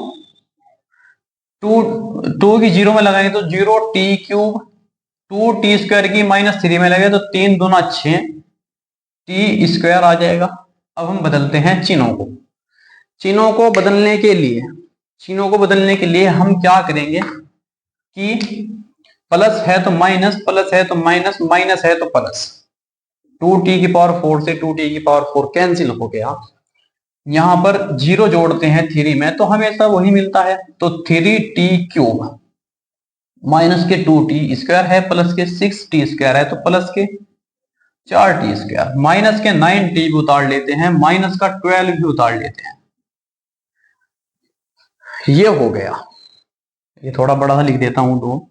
2 की 0 में लगाएंगे तो 0t³ 2t² की -3 में लगे तो 3 दूना 6 t² आ जाएगा। अब हम बदलते हैं चिन्हों को। चिन्हों को बदलने के लिए हम क्या करेंगे कि प्लस है तो माइनस, प्लस है तो माइनस, माइनस है तो प्लस। 2t की पावर 4 से 2t की पावर 4 कैंसिल हो गया। यहां पर 0 जोड़ते हैं 3 में तो हमेशा वही मिलता है, तो 3t³ माइनस के 2t² है प्लस के 6t² है तो प्लस के 4t², माइनस के 9t भी उतार लेते हैं, माइनस का 12 भी उतार लेते हैं। ये हो गया, ये थोड़ा बड़ा सा लिख देता हूं तो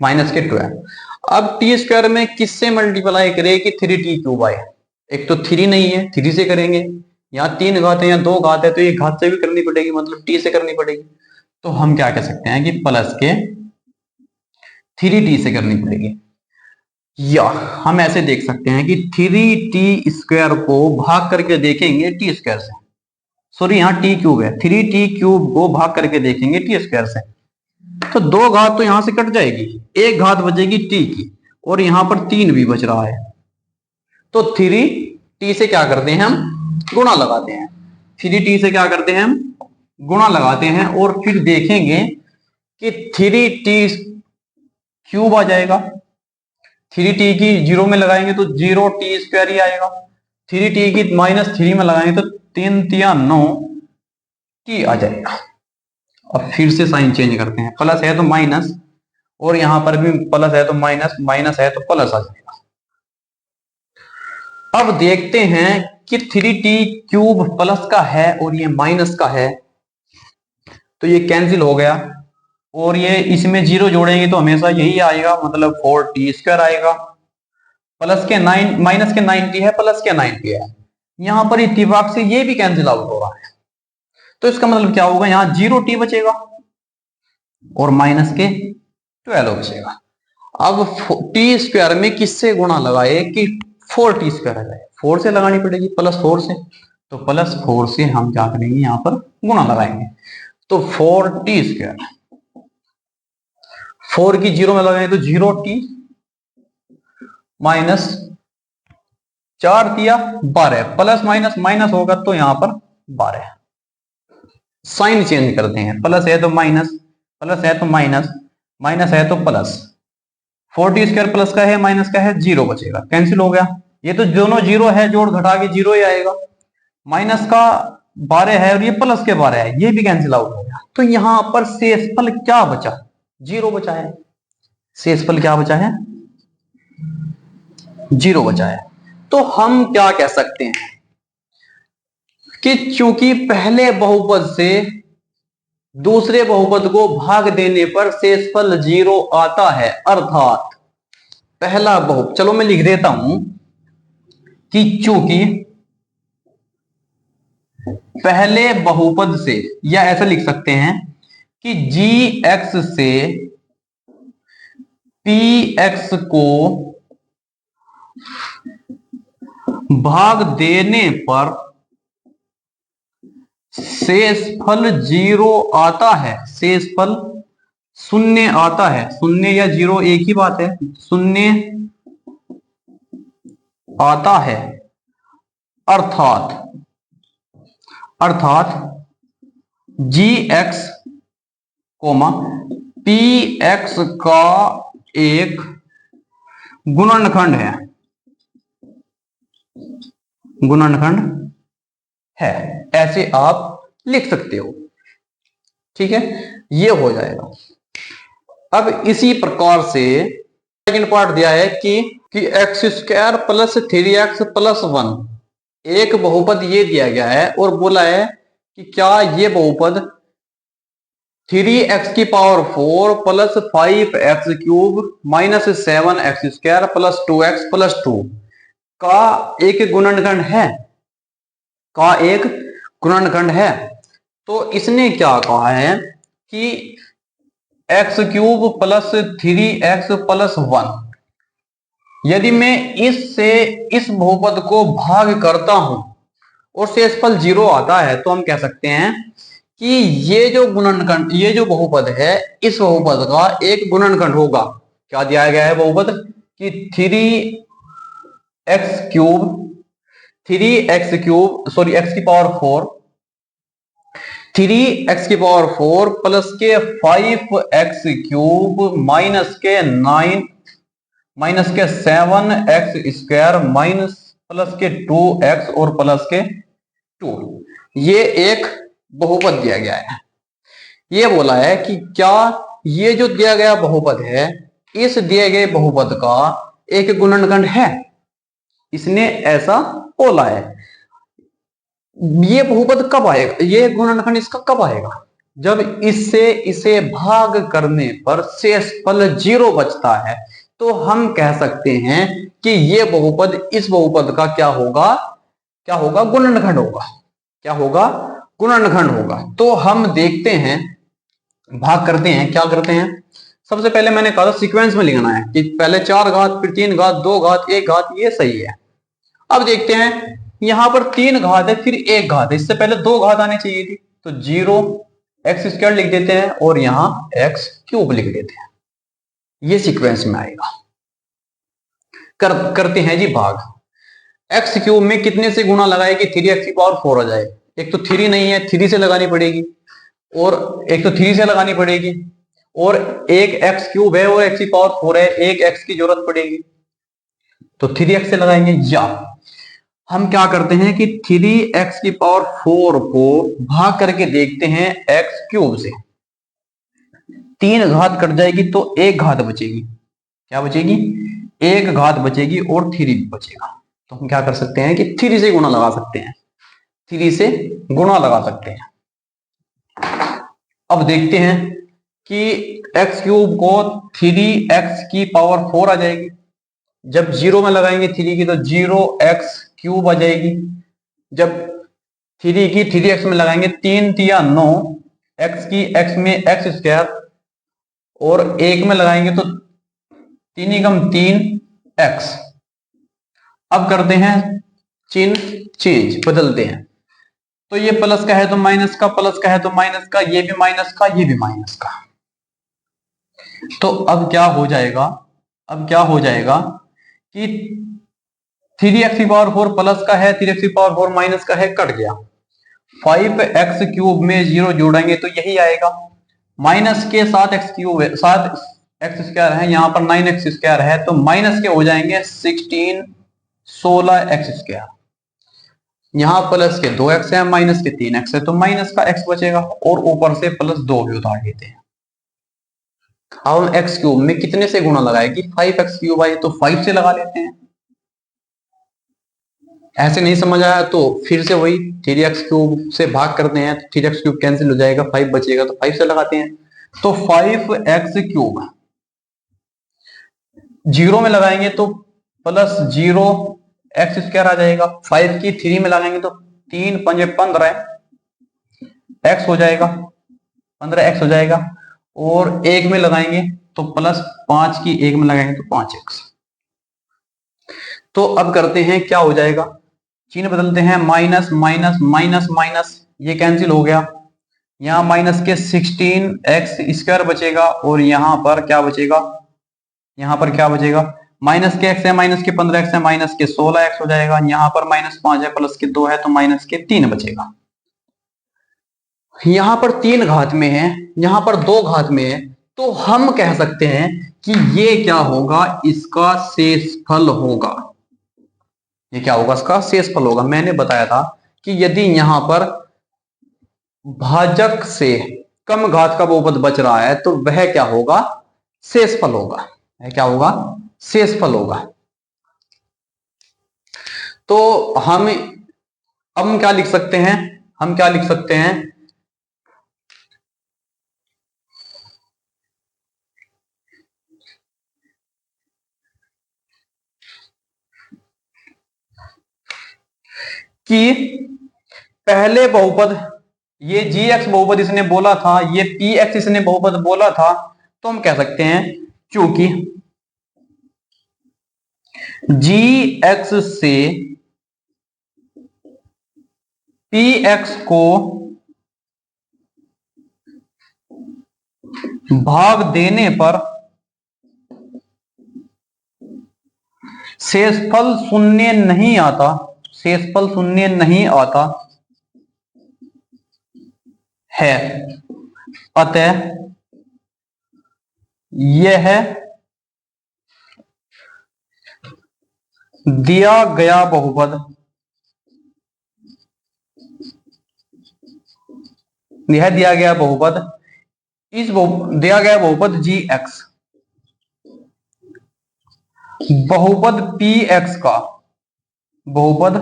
माइनस के 12। अब t² में किससे मल्टीप्लाई करें कि 3t³ आए। एक तो 3 नहीं है, 3 से करेंगे, यहाँ 3 घात है या 2 घात है तो एक घात से भी करनी पड़ेगी, मतलब t से करनी पड़ेगी। तो हम क्या कह सकते हैं कि प्लस के 3t से करनी पड़ेगी, या हम ऐसे देख सकते हैं कि 3t² को भाग करके देखेंगे t² से, सॉरी यहाँ t³ है, 3t³ को भाग करके देखेंगे t² से, तो 2 घात तो यहां से कट जाएगी, एक घात बचेगी t की और यहां पर 3 भी बच रहा है। तो 3t से क्या करते हैं हम, गुणा लगाते हैं। 3t से क्या करते हैं हम, गुणा लगाते हैं और फिर देखेंगे कि 3t³ आ जाएगा। 3t की 0 में लगाएंगे तो 0t² ही आएगा। 3t की -3 में लगाएंगे तो 3 तिया 9 t आ जाएगा। अब फिर से साइन चेंज करते हैं, प्लस है तो माइनस और यहां पर भी प्लस है तो माइनस, माइनस है तो प्लस आ जाएगा। अब देखते हैं कि 3t³ प्लस का है और ये माइनस का है तो ये कैंसिल हो गया और ये इसमें 0 जोड़ेंगे तो हमेशा यही आएगा, मतलब 4t² आएगा। प्लस के 9 माइनस के 9t है, प्लस के 9t है, यहां पर इत्तेफाक से ये भी कैंसिल आउट हो रहा है। तो इसका मतलब क्या होगा, यहां 0t बचेगा और माइनस के 12 बचेगा। अब टी स्क्वायर में किससे गुणा लगाए कि 4t स्क्वायर आ जाए, 4 से लगानी पड़ेगी, प्लस 4 से, तो प्लस 4 से हम क्या करेंगे, यहां पर गुणा लगाएंगे, तो 4t स्क्वायर, 4 की 0 में लगाएंगे तो 0t माइनस 4 दिया 12, प्लस माइनस माइनस होगा तो यहां पर 12, साइन चेंज करते हैं, प्लस है तो माइनस, प्लस है तो माइनस, माइनस है तो प्लस, 4t स्क्वायर प्लस का है माइनस का है, 0 बचेगा, कैंसिल हो गया, ये तो दोनों 0 है, जोड़ घटा के 0 ही आएगा, माइनस का 12 है और ये प्लस के 12 है, ये भी कैंसिल आउट हो गया, तो यहां पर शेषफल क्या बचा, 0 बचा है, शेषफल क्या बचा है, 0 बचा है। तो हम क्या कह सकते हैं कि चूंकि पहले बहुपद से दूसरे बहुपद को भाग देने पर शेषफल 0 आता है, अर्थात पहला बहुपद, चलो मैं लिख देता हूं कि चूंकि पहले बहुपद से, या ऐसा लिख सकते हैं कि gx से px को भाग देने पर शेषफल 0 आता है, शेषफल 0 आता है, 0 या 0 एक ही बात है, 0 आता है, अर्थात अर्थात gx कोमा px का एक गुणनखंड है, गुणनखंड है, ऐसे आप लिख सकते हो, ठीक है, ये हो जाएगा। अब इसी प्रकार से सेकंड पार्ट दिया है कि x square plus 3x plus 1, एक बहुपद ये दिया गया है और बोला है कि क्या ये बहुपद 3x की power 4 plus 5x cube minus 7x square plus 2x plus 2 का एक गुणनखंड है, का एक गुणनखंड है। तो इसने क्या कहा है कि x cube plus 3x plus 1, यदि मैं इससे इस बहुपद को भाग करता हूं और शेषफल 0 आता है तो हम कह सकते हैं कि ये जो गुणनखंड, ये जो बहुपद है, इस बहुपद का एक गुणनखंड होगा। क्या दिया गया है बहुपद कि 3x क्यूब सॉरी x की पावर 4, 3x की पावर 4 प्लस के 5x क्यूब माइनस के 9 माइनस के 7x स्क्वायर माइनस प्लस के 2x और प्लस के 2, ये एक बहुपद दिया गया है। ये बोला है कि क्या ये जो दिया गया बहुपद है, इस दिए गए बहुपद का एक गुणनखंड है, इसने ऐसा बोला है। ये बहुपद कब आएगा, ये गुणनखंड इसका कब आएगा, जब इससे इसे भाग करने पर शेषफल 0 बचता है, तो हम कह सकते हैं कि ये बहुपद इस बहुपद का क्या होगा, क्या होगा, गुणनखंड होगा, क्या होगा, गुणनखंड होगा। तो हम देखते हैं, भाग करते हैं, क्या करते हैं, सबसे पहले मैंने कहा था सीक्वेंस में लिखना है कि पहले 4 घात, फिर 3 घात, 2 घात, 1 घात, ये सही है। अब देखते हैं, यहां पर 3 घात है, फिर 1 घात है, इससे पहले 2 घात आनी चाहिए थी, तो 0x स्क्वायर लिख देते हैं और यहां x क्यूब लिख देते हैं, ये सीक्वेंस में आएगा। करते हैं जी भाग। x क्यूब में कितने से गुणा लगाए कि 3x की पावर 4 आ जाए, एक तो 3 नहीं है, 3 से लगानी पड़ेगी, और एक तो 3 से लगानी पड़ेगी, और एक x क्यूब है और x की पावर 4 है, एक x की जरूरत पड़ेगी, तो 3x से लगाएंगे। या हम क्या करते हैं कि 3x की पावर 4 को भाग करके देखते हैं x क्यूब से, 3 घात कट जाएगी तो 1 घात बचेगी, क्या बचेगी, 1 घात बचेगी और 3 भी बचेगा। तो हम क्या कर सकते हैं कि 3 से गुणा लगा सकते हैं, 3 से गुणा लगा सकते हैं। अब देखते हैं कि x क्यूब को 3x की पावर 4 आ जाएगी, जब 0 में लगाएंगे 3 की तो 0x क्यूब आ जाएगी, जब 3 की 3x में लगाएंगे, 3 तिया 9, x की x में x स्क्वायर, और 1 में लगाएंगे तो 3 एकम 3 x। अब करते हैं चिन्ह चेंज, बदलते हैं। तो ये प्लस का है तो माइनस का, प्लस का है तो माइनस का, ये भी माइनस का, ये भी माइनस का। तो अब क्या हो जाएगा, अब क्या हो जाएगा कि 3x⁴ प्लस का है, 3x⁴ माइनस का है, कट गया। 5x³ में 0 जोड़ेंगे तो यही आएगा। माइनस के साथ x³ साथ x² है, यहां पर 9x² है, तो माइनस के हो जाएंगे 16x²। यहां प्लस के 2x है, माइनस के 3x है, तो माइनस का x बचेगा, और ऊपर से +2 भी उतार लेते हैं। अब हम x³ में कितने से गुणा लगाए कि 5x³ आए, तो 5 से लगा लेते हैं। ऐसे नहीं समझ आया तो फिर से वही 3x³ से भाग करते हैं, 3x³ कैंसिल हो जाएगा, 5 बचेगा, तो 5 से लगाते हैं। तो 5x³ 0 में लगाएंगे तो +0x² आ जाएगा। 5 की 3 में लगाएंगे तो 3 पंजे 15 x हो जाएगा, 15x हो जाएगा। और 1 में लगाएंगे तो +5 की 1 में लगाएंगे तो 5x। तो अब करते हैं, क्या हो जाएगा, चिन्ह बदलते हैं, माइनस माइनस माइनस माइनस, ये कैंसिल हो गया। यहां माइनस के 16x² बचेगा, और यहां पर क्या बचेगा, यहां पर क्या बचेगा, माइनस के x है, माइनस के 15x है, माइनस के 16x हो जाएगा। यहां पर -5 है, प्लस के 2 है, तो माइनस के 3 बचेगा। यहां पर 3 घात में है, यहां पर 2 घात में है, तो हम कह सकते हैं कि ये क्या होगा, इसका शेषफल होगा। ये क्या होगा, इसका शेषफल होगा। मैंने बताया था कि यदि यहां पर भाजक से कम घात का बहुपद बच रहा है तो वह क्या होगा, शेषफल होगा। वह क्या होगा, शेषफल होगा। तो हम अब हम क्या लिख सकते हैं, हम क्या लिख सकते हैं, कि पहले बहुपद, ये gx बहुपद इसने बोला था, ये px इसने बहुपद बोला था, तो हम कह सकते हैं क्योंकि gx से px को भाग देने पर शेषफल शून्य नहीं आता, शेषफल शून्य नहीं आता है। अतः यह दिया गया बहुपद, यह दिया गया बहुपद, इस दिया गया बहुपद gx बहुपद px का, बहुपद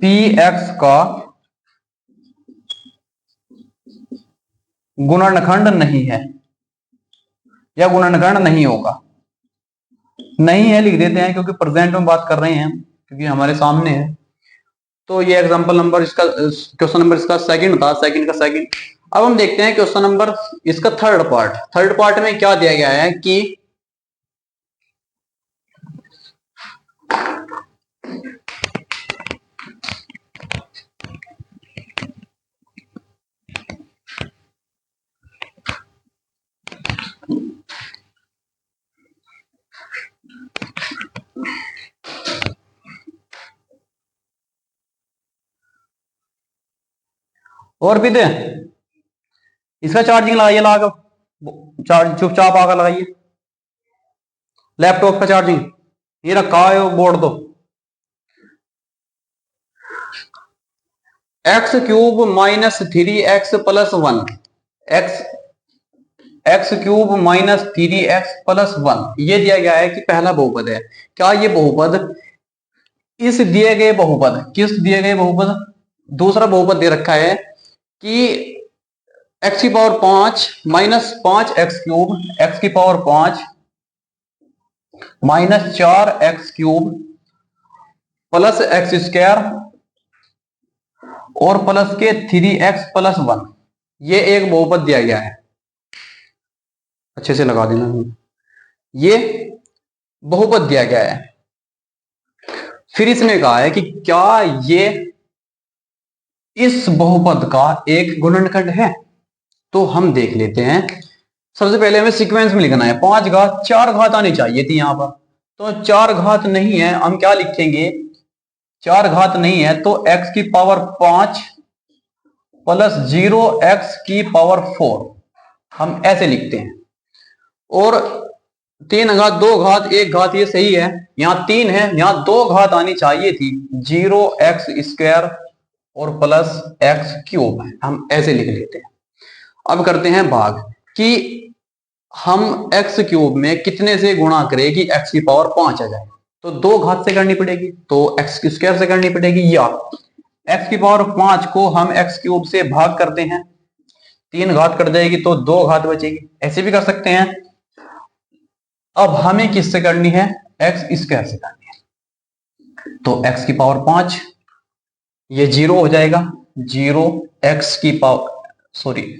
px का गुणनखंड नहीं है, या गुणनखंड नहीं होगा। नहीं है लिख देते हैं, क्योंकि प्रेजेंट में बात कर रहे हैं, क्योंकि हमारे सामने है। तो ये एग्जांपल नंबर इसका, क्वेश्चन नंबर इसका सेकंड था, सेकंड का सेकंड। अब हम देखते हैं क्वेश्चन नंबर इसका थर्ड पार्ट। थर्ड पार्ट में क्या दिया गया है कि और भी दे, इसका चार्जिंग लगाइए, लाग चार्ज चुपचाप आकर लगाइए। लैपटॉप का चार्जिंग ये रखा है, बोर्ड दो। x³ -3x + 1, x³ -3x + 1, ये दिया गया है कि पहला बहुपद है। क्या ये बहुपद इस दिए गए बहुपद, किस दिए गए बहुपद, दूसरा बहुपद दे रखा है कि x⁵ -5x³ x⁵ -4x³ + x² और प्लस के 3x+1, ये एक बहुपद दिया गया है, अच्छे से लगा देना, ये बहुपद दिया गया है। फिर इसने कहा है कि क्या ये इस बहुपद का एक गुणनखंड है। तो हम देख लेते हैं। सबसे पहले हमें सीक्वेंस में लिखना है, 5 घात 4 घात आनी चाहिए थी यहां पर, तो 4 घात नहीं है, हम क्या लिखेंगे, 4 घात नहीं है तो x की पावर 5 प्लस 0x की पावर 4, हम ऐसे लिखते हैं। और 3 घात 2 घात 1 घात, ये सही है, यहां 3 है, यहां 2 घात आनी चाहिए थी, 0x² और प्लस x³ है, हम ऐसे लिख लेते हैं। अब करते हैं भाग कि हम x³ में कितने से गुणा करें कि x की पावर 5 आ जाए। तो 2 घात से करनी पड़ेगी, तो x² से करनी पड़ेगी, या x की पावर 5 को हम x³ से भाग करते हैं, 3 घात कट जाएगी तो 2 घात बचेगी, ऐसे भी कर सकते हैं। अब हमें किससे करनी है, x² से करनी है। तो x की पावर 5, ये 0 हो जाएगा, 0x की पावर, सॉरी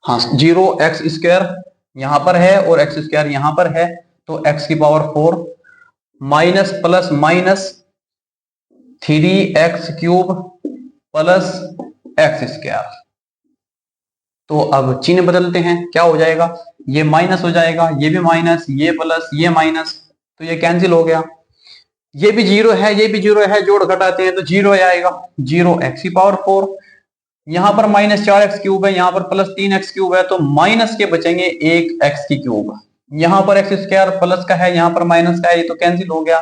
हाँ 0x² यहां पर है और x² यहां पर है, तो x की power 4 minus plus minus 3x³ plus x²। तो अब चिन्ह बदलते हैं, क्या हो जाएगा, ये माइनस हो जाएगा, ये भी माइनस, ये प्लस, ये माइनस, तो ये कैंसिल हो गया। ये भी 0 है, ये भी 0 है, जोड़ घटाते हैं तो 0 आएगा, 0x की पावर 4, यहां पर -4x³ है, यहां पर प्लस 3x³ है, तो माइनस के बचेंगे 1x³। यहां पर x² प्लस का है, यहां पर माइनस का है, ये तो कैंसिल हो गया,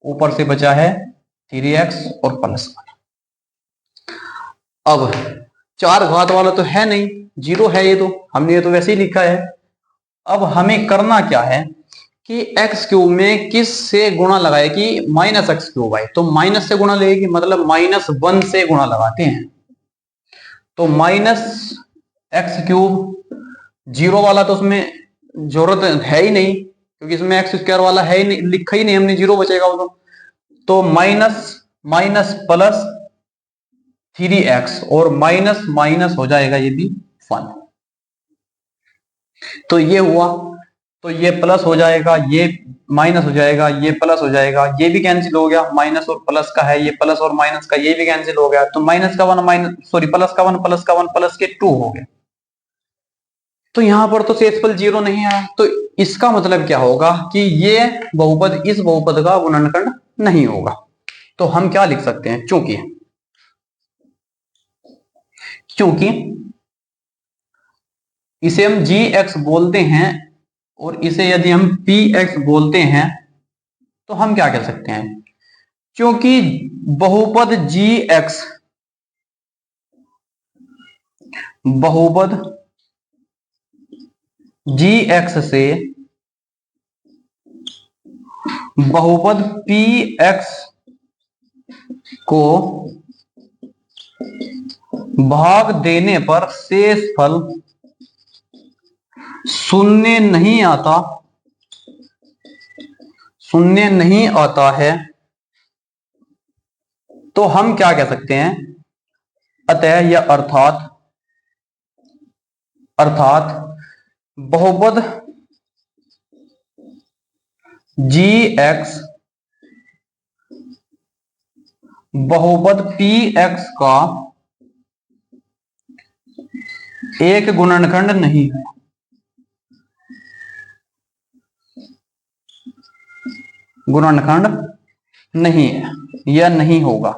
ऊपर से बचा है 3x और प्लस 1। अब 4 घात वाला तो है नहीं, 0 है, ये तो हमने ये तो वैसे ही लिखा है। अब हमें करना क्या है कि x³ में किस से गुणा लगाए कि -x³ आए, तो माइनस से गुणा लगेगी, मतलब -1 से गुणा लगाते हैं। तो -x³ 0 वाला तो उसमें जरूरत है ही नहीं, क्योंकि इसमें x² वाला है ही नहीं, लिखा ही नहीं हमने, 0 बचेगा वो तो माइनस माइनस प्लस 3x और माइनस माइनस हो जाएगा ये भी 1, तो ये हुआ, तो ये प्लस हो जाएगा, ये माइनस हो जाएगा, ये प्लस हो जाएगा, ये भी कैंसिल हो गया, माइनस और प्लस का है, ये प्लस और माइनस का, ये भी कैंसिल हो गया, तो माइनस का 1 माइनस सॉरी प्लस का 1 प्लस का 1 प्लस के 2 हो गए। तो यहां पर तो शेषफल 0 नहीं आया, तो इसका मतलब क्या होगा कि ये बहुपद इस बहुपद का गुणनखंड नहीं होगा। तो हम क्या लिख सकते हैं, क्योंकि इसे हम gx बोलते हैं और इसे यदि हम px बोलते हैं तो हम क्या कह सकते हैं, क्योंकि बहुपद gx से बहुपद px को भाग देने पर शेषफल शून्य नहीं आता है, तो हम क्या कह सकते हैं, अतः या अर्थात बहुपद gx बहुपद px का एक गुणनखंड नहीं है। गुणनखंड नहीं है या नहीं होगा,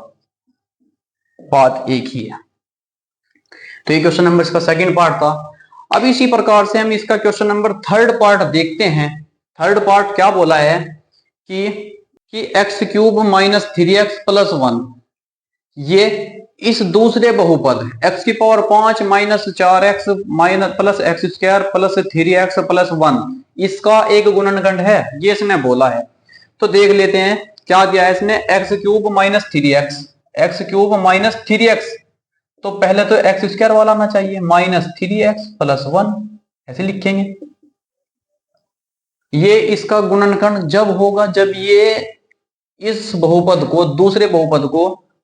बात एक ही है। तो ये क्वेश्चन नंबर इसका सेकंड पार्ट था। अब इसी प्रकार से हम इसका क्वेश्चन नंबर थर्ड पार्ट देखते हैं। थर्ड पार्ट क्या बोला है कि x³ माइनस 3x प्लस 1, ये इस दूसरे बहुपद x की power 5 minus 4x minus plus x² plus 3x plus 1, इसका एक गुणनखंड है, ये इसने बोला है। तो देख लेते हैं क्या दिया है इसने, x³ minus 3x, x³ minus 3x, तो पहले तो x² वाला आना चाहिए, माइनस 3x प्लस 1, ऐसे लिखेंगे। ये इसका गुणनखंड जब होगा जब ये इस बहुपद को दूसरे बहुपद को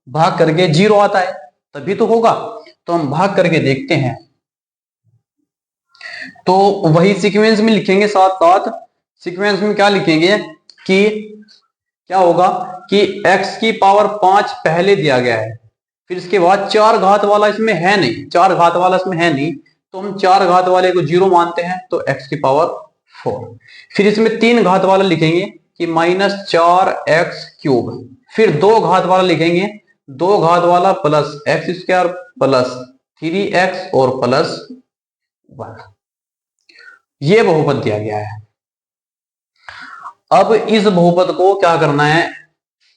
भाग करके 0 आता है, तभी तो होगा। तो हम भाग करके देखते हैं। तो वही सीक्वेंस में लिखेंगे साथ साथ। सीक्वेंस में क्या लिखेंगे कि क्या होगा कि x की पावर 5 पहले दिया गया है, फिर इसके बाद 4 घात वाला इसमें है नहीं, 4 घात वाला इसमें है नहीं, तो हम 4 घात वाले को 0 मानते हैं, तो x की पावर 4। फिर इसमें 3 घात वाला लिखेंगे कि -4x³ फिर 2 घात वाला लिखेंगे, 2 घात वाला प्लस x² प्लस 3x और प्लस 1। ये बहुपद दिया गया है। अब इस बहुपद को क्या करना है,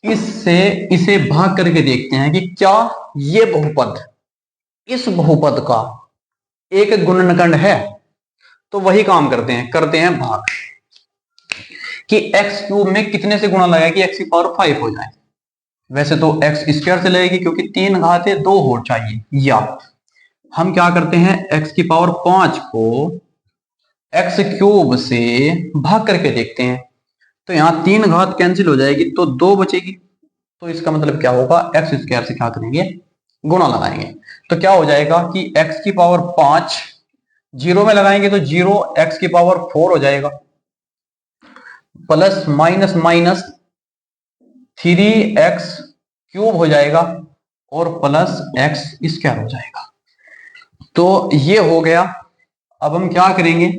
इससे इसे भाग करके देखते हैं कि क्या ये बहुपद इस बहुपद का एक गुणनखंड है। तो वही काम करते हैं भाग, कि x³ में कितने से गुणा लगाए कि x की पावर 5 हो जाए। वैसे तो x² से लगेगी क्योंकि 3 घात है, 2 और चाहिए, या हम क्या करते हैं x की पावर 5 को x³ से भाग करके देखते हैं। तो यहां 3 घात कैंसिल हो जाएगी तो 2 बचेगी। तो इसका मतलब क्या होगा, x² से क्या करेंगे, गुणा लगाएंगे। तो क्या हो जाएगा कि x की पावर 5 0 में लगाएंगे तो 0, x की पावर 4 हो जाएगा, प्लस माइनस माइनस 3x³ हो जाएगा और प्लस x² हो जाएगा। तो ये हो गया। अब हम क्या करेंगे,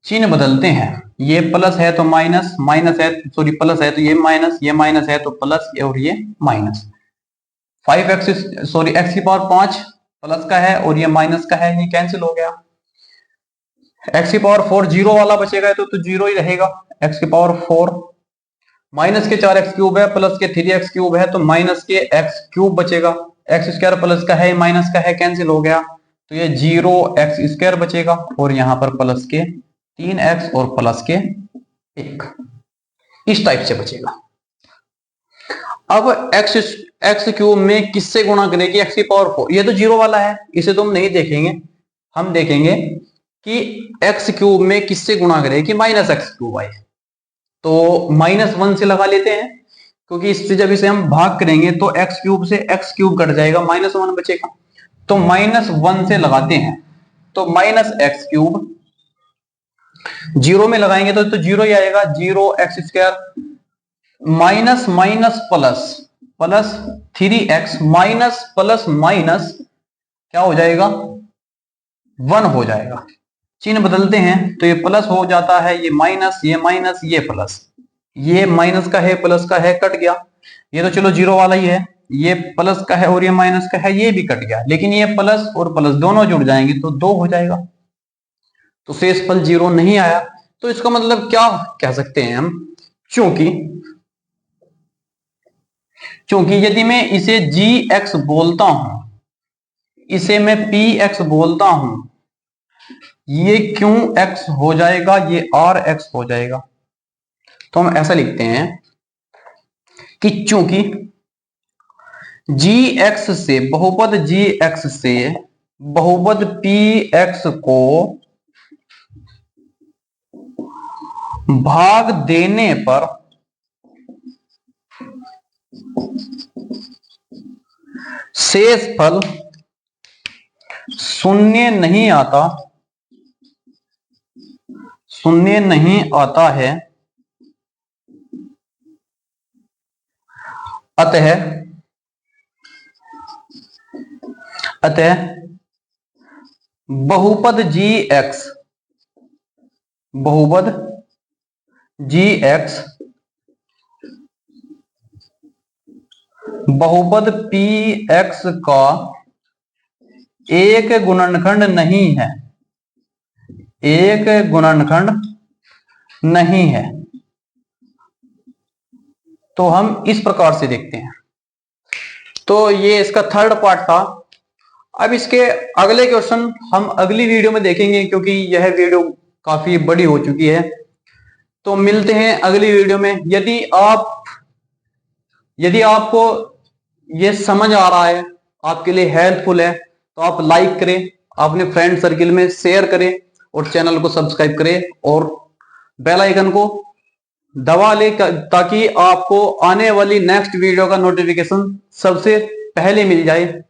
चिन्ह बदलते हैं। ये प्लस है तो माइनस, माइनस है सॉरी प्लस है तो ये माइनस है तो प्लस, और ये माइनस। 5x सॉरी x की पावर 5 प्लस का है और ये माइनस का है, ये कैंसिल हो गया। x की पावर 4 0 वाला बचेगा तो 0 ही रहेगा। x की पावर 4 माइनस के 4x³ है प्लस के 3x³ है तो माइनस के x³ बचेगा। x² प्लस का है माइनस का है, कैंसिल हो गया, तो ये 0x² बचेगा और यहां पर प्लस के 3x और प्लस के 1 इस टाइप से बचेगा। अब x³ में किससे गुणा करें कि x की पावर 4, ये तो 0 वाला है, इसे तो हम नहीं देखेंगे। हम देखेंगे कि x³ में किससे गुणा करें कि -x³ आए। तो -1 से लगा लेते हैं, क्योंकि इससे जब इसे हम भाग करेंगे तो x³ से x³ कट जाएगा, -1 बचेगा। तो -1 से लगाते हैं, तो -x³ 0 में लगाएंगे तो 0 ही आएगा, 0x² minus minus plus plus 3x minus plus minus क्या हो जाएगा, 1 हो जाएगा। चिन्ह बदलते हैं तो ये प्लस हो जाता है, ये माइनस, ये प्लस, ये माइनस का है प्लस का है, कट गया। ये तो चलो 0 वाला ही है, ये प्लस का है और ये माइनस का है, ये भी कट गया। लेकिन ये प्लस और प्लस दोनों जुड़ जाएंगे तो 2 हो जाएगा। तो शेषफल 0 नहीं आया। तो इसका मतलब क्या कह सकते हैं हम, क्योंकि यदि मैं इसे gx बोलता हूं, इसे मैं px बोलता हूं, ये क्यों x हो जाएगा, ये rx हो जाएगा। तो हम ऐसा लिखते हैं कि चूंकि gx से बहुपद gx से बहुपद px को भाग देने पर शेषफल शून्य नहीं आता है, अतः बहुपद gx बहुपद px का एक गुणनखंड नहीं है। तो हम इस प्रकार से देखते हैं। तो ये इसका थर्ड पार्ट था। अब इसके अगले क्वेश्चन हम अगली वीडियो में देखेंगे, क्योंकि यह वीडियो काफी बड़ी हो चुकी है। तो मिलते हैं अगली वीडियो में। यदि आपको ये समझ आ रहा है, आपके लिए हेल्पफुल है, तो आप लाइक करें, अपने फ्रेंड सर्किल में शेयर करें और चैनल को सब्सक्राइब करें और बेल आइकन को दबा ले, ताकि आपको आने वाली नेक्स्ट वीडियो का नोटिफिकेशन सबसे पहले मिल जाए।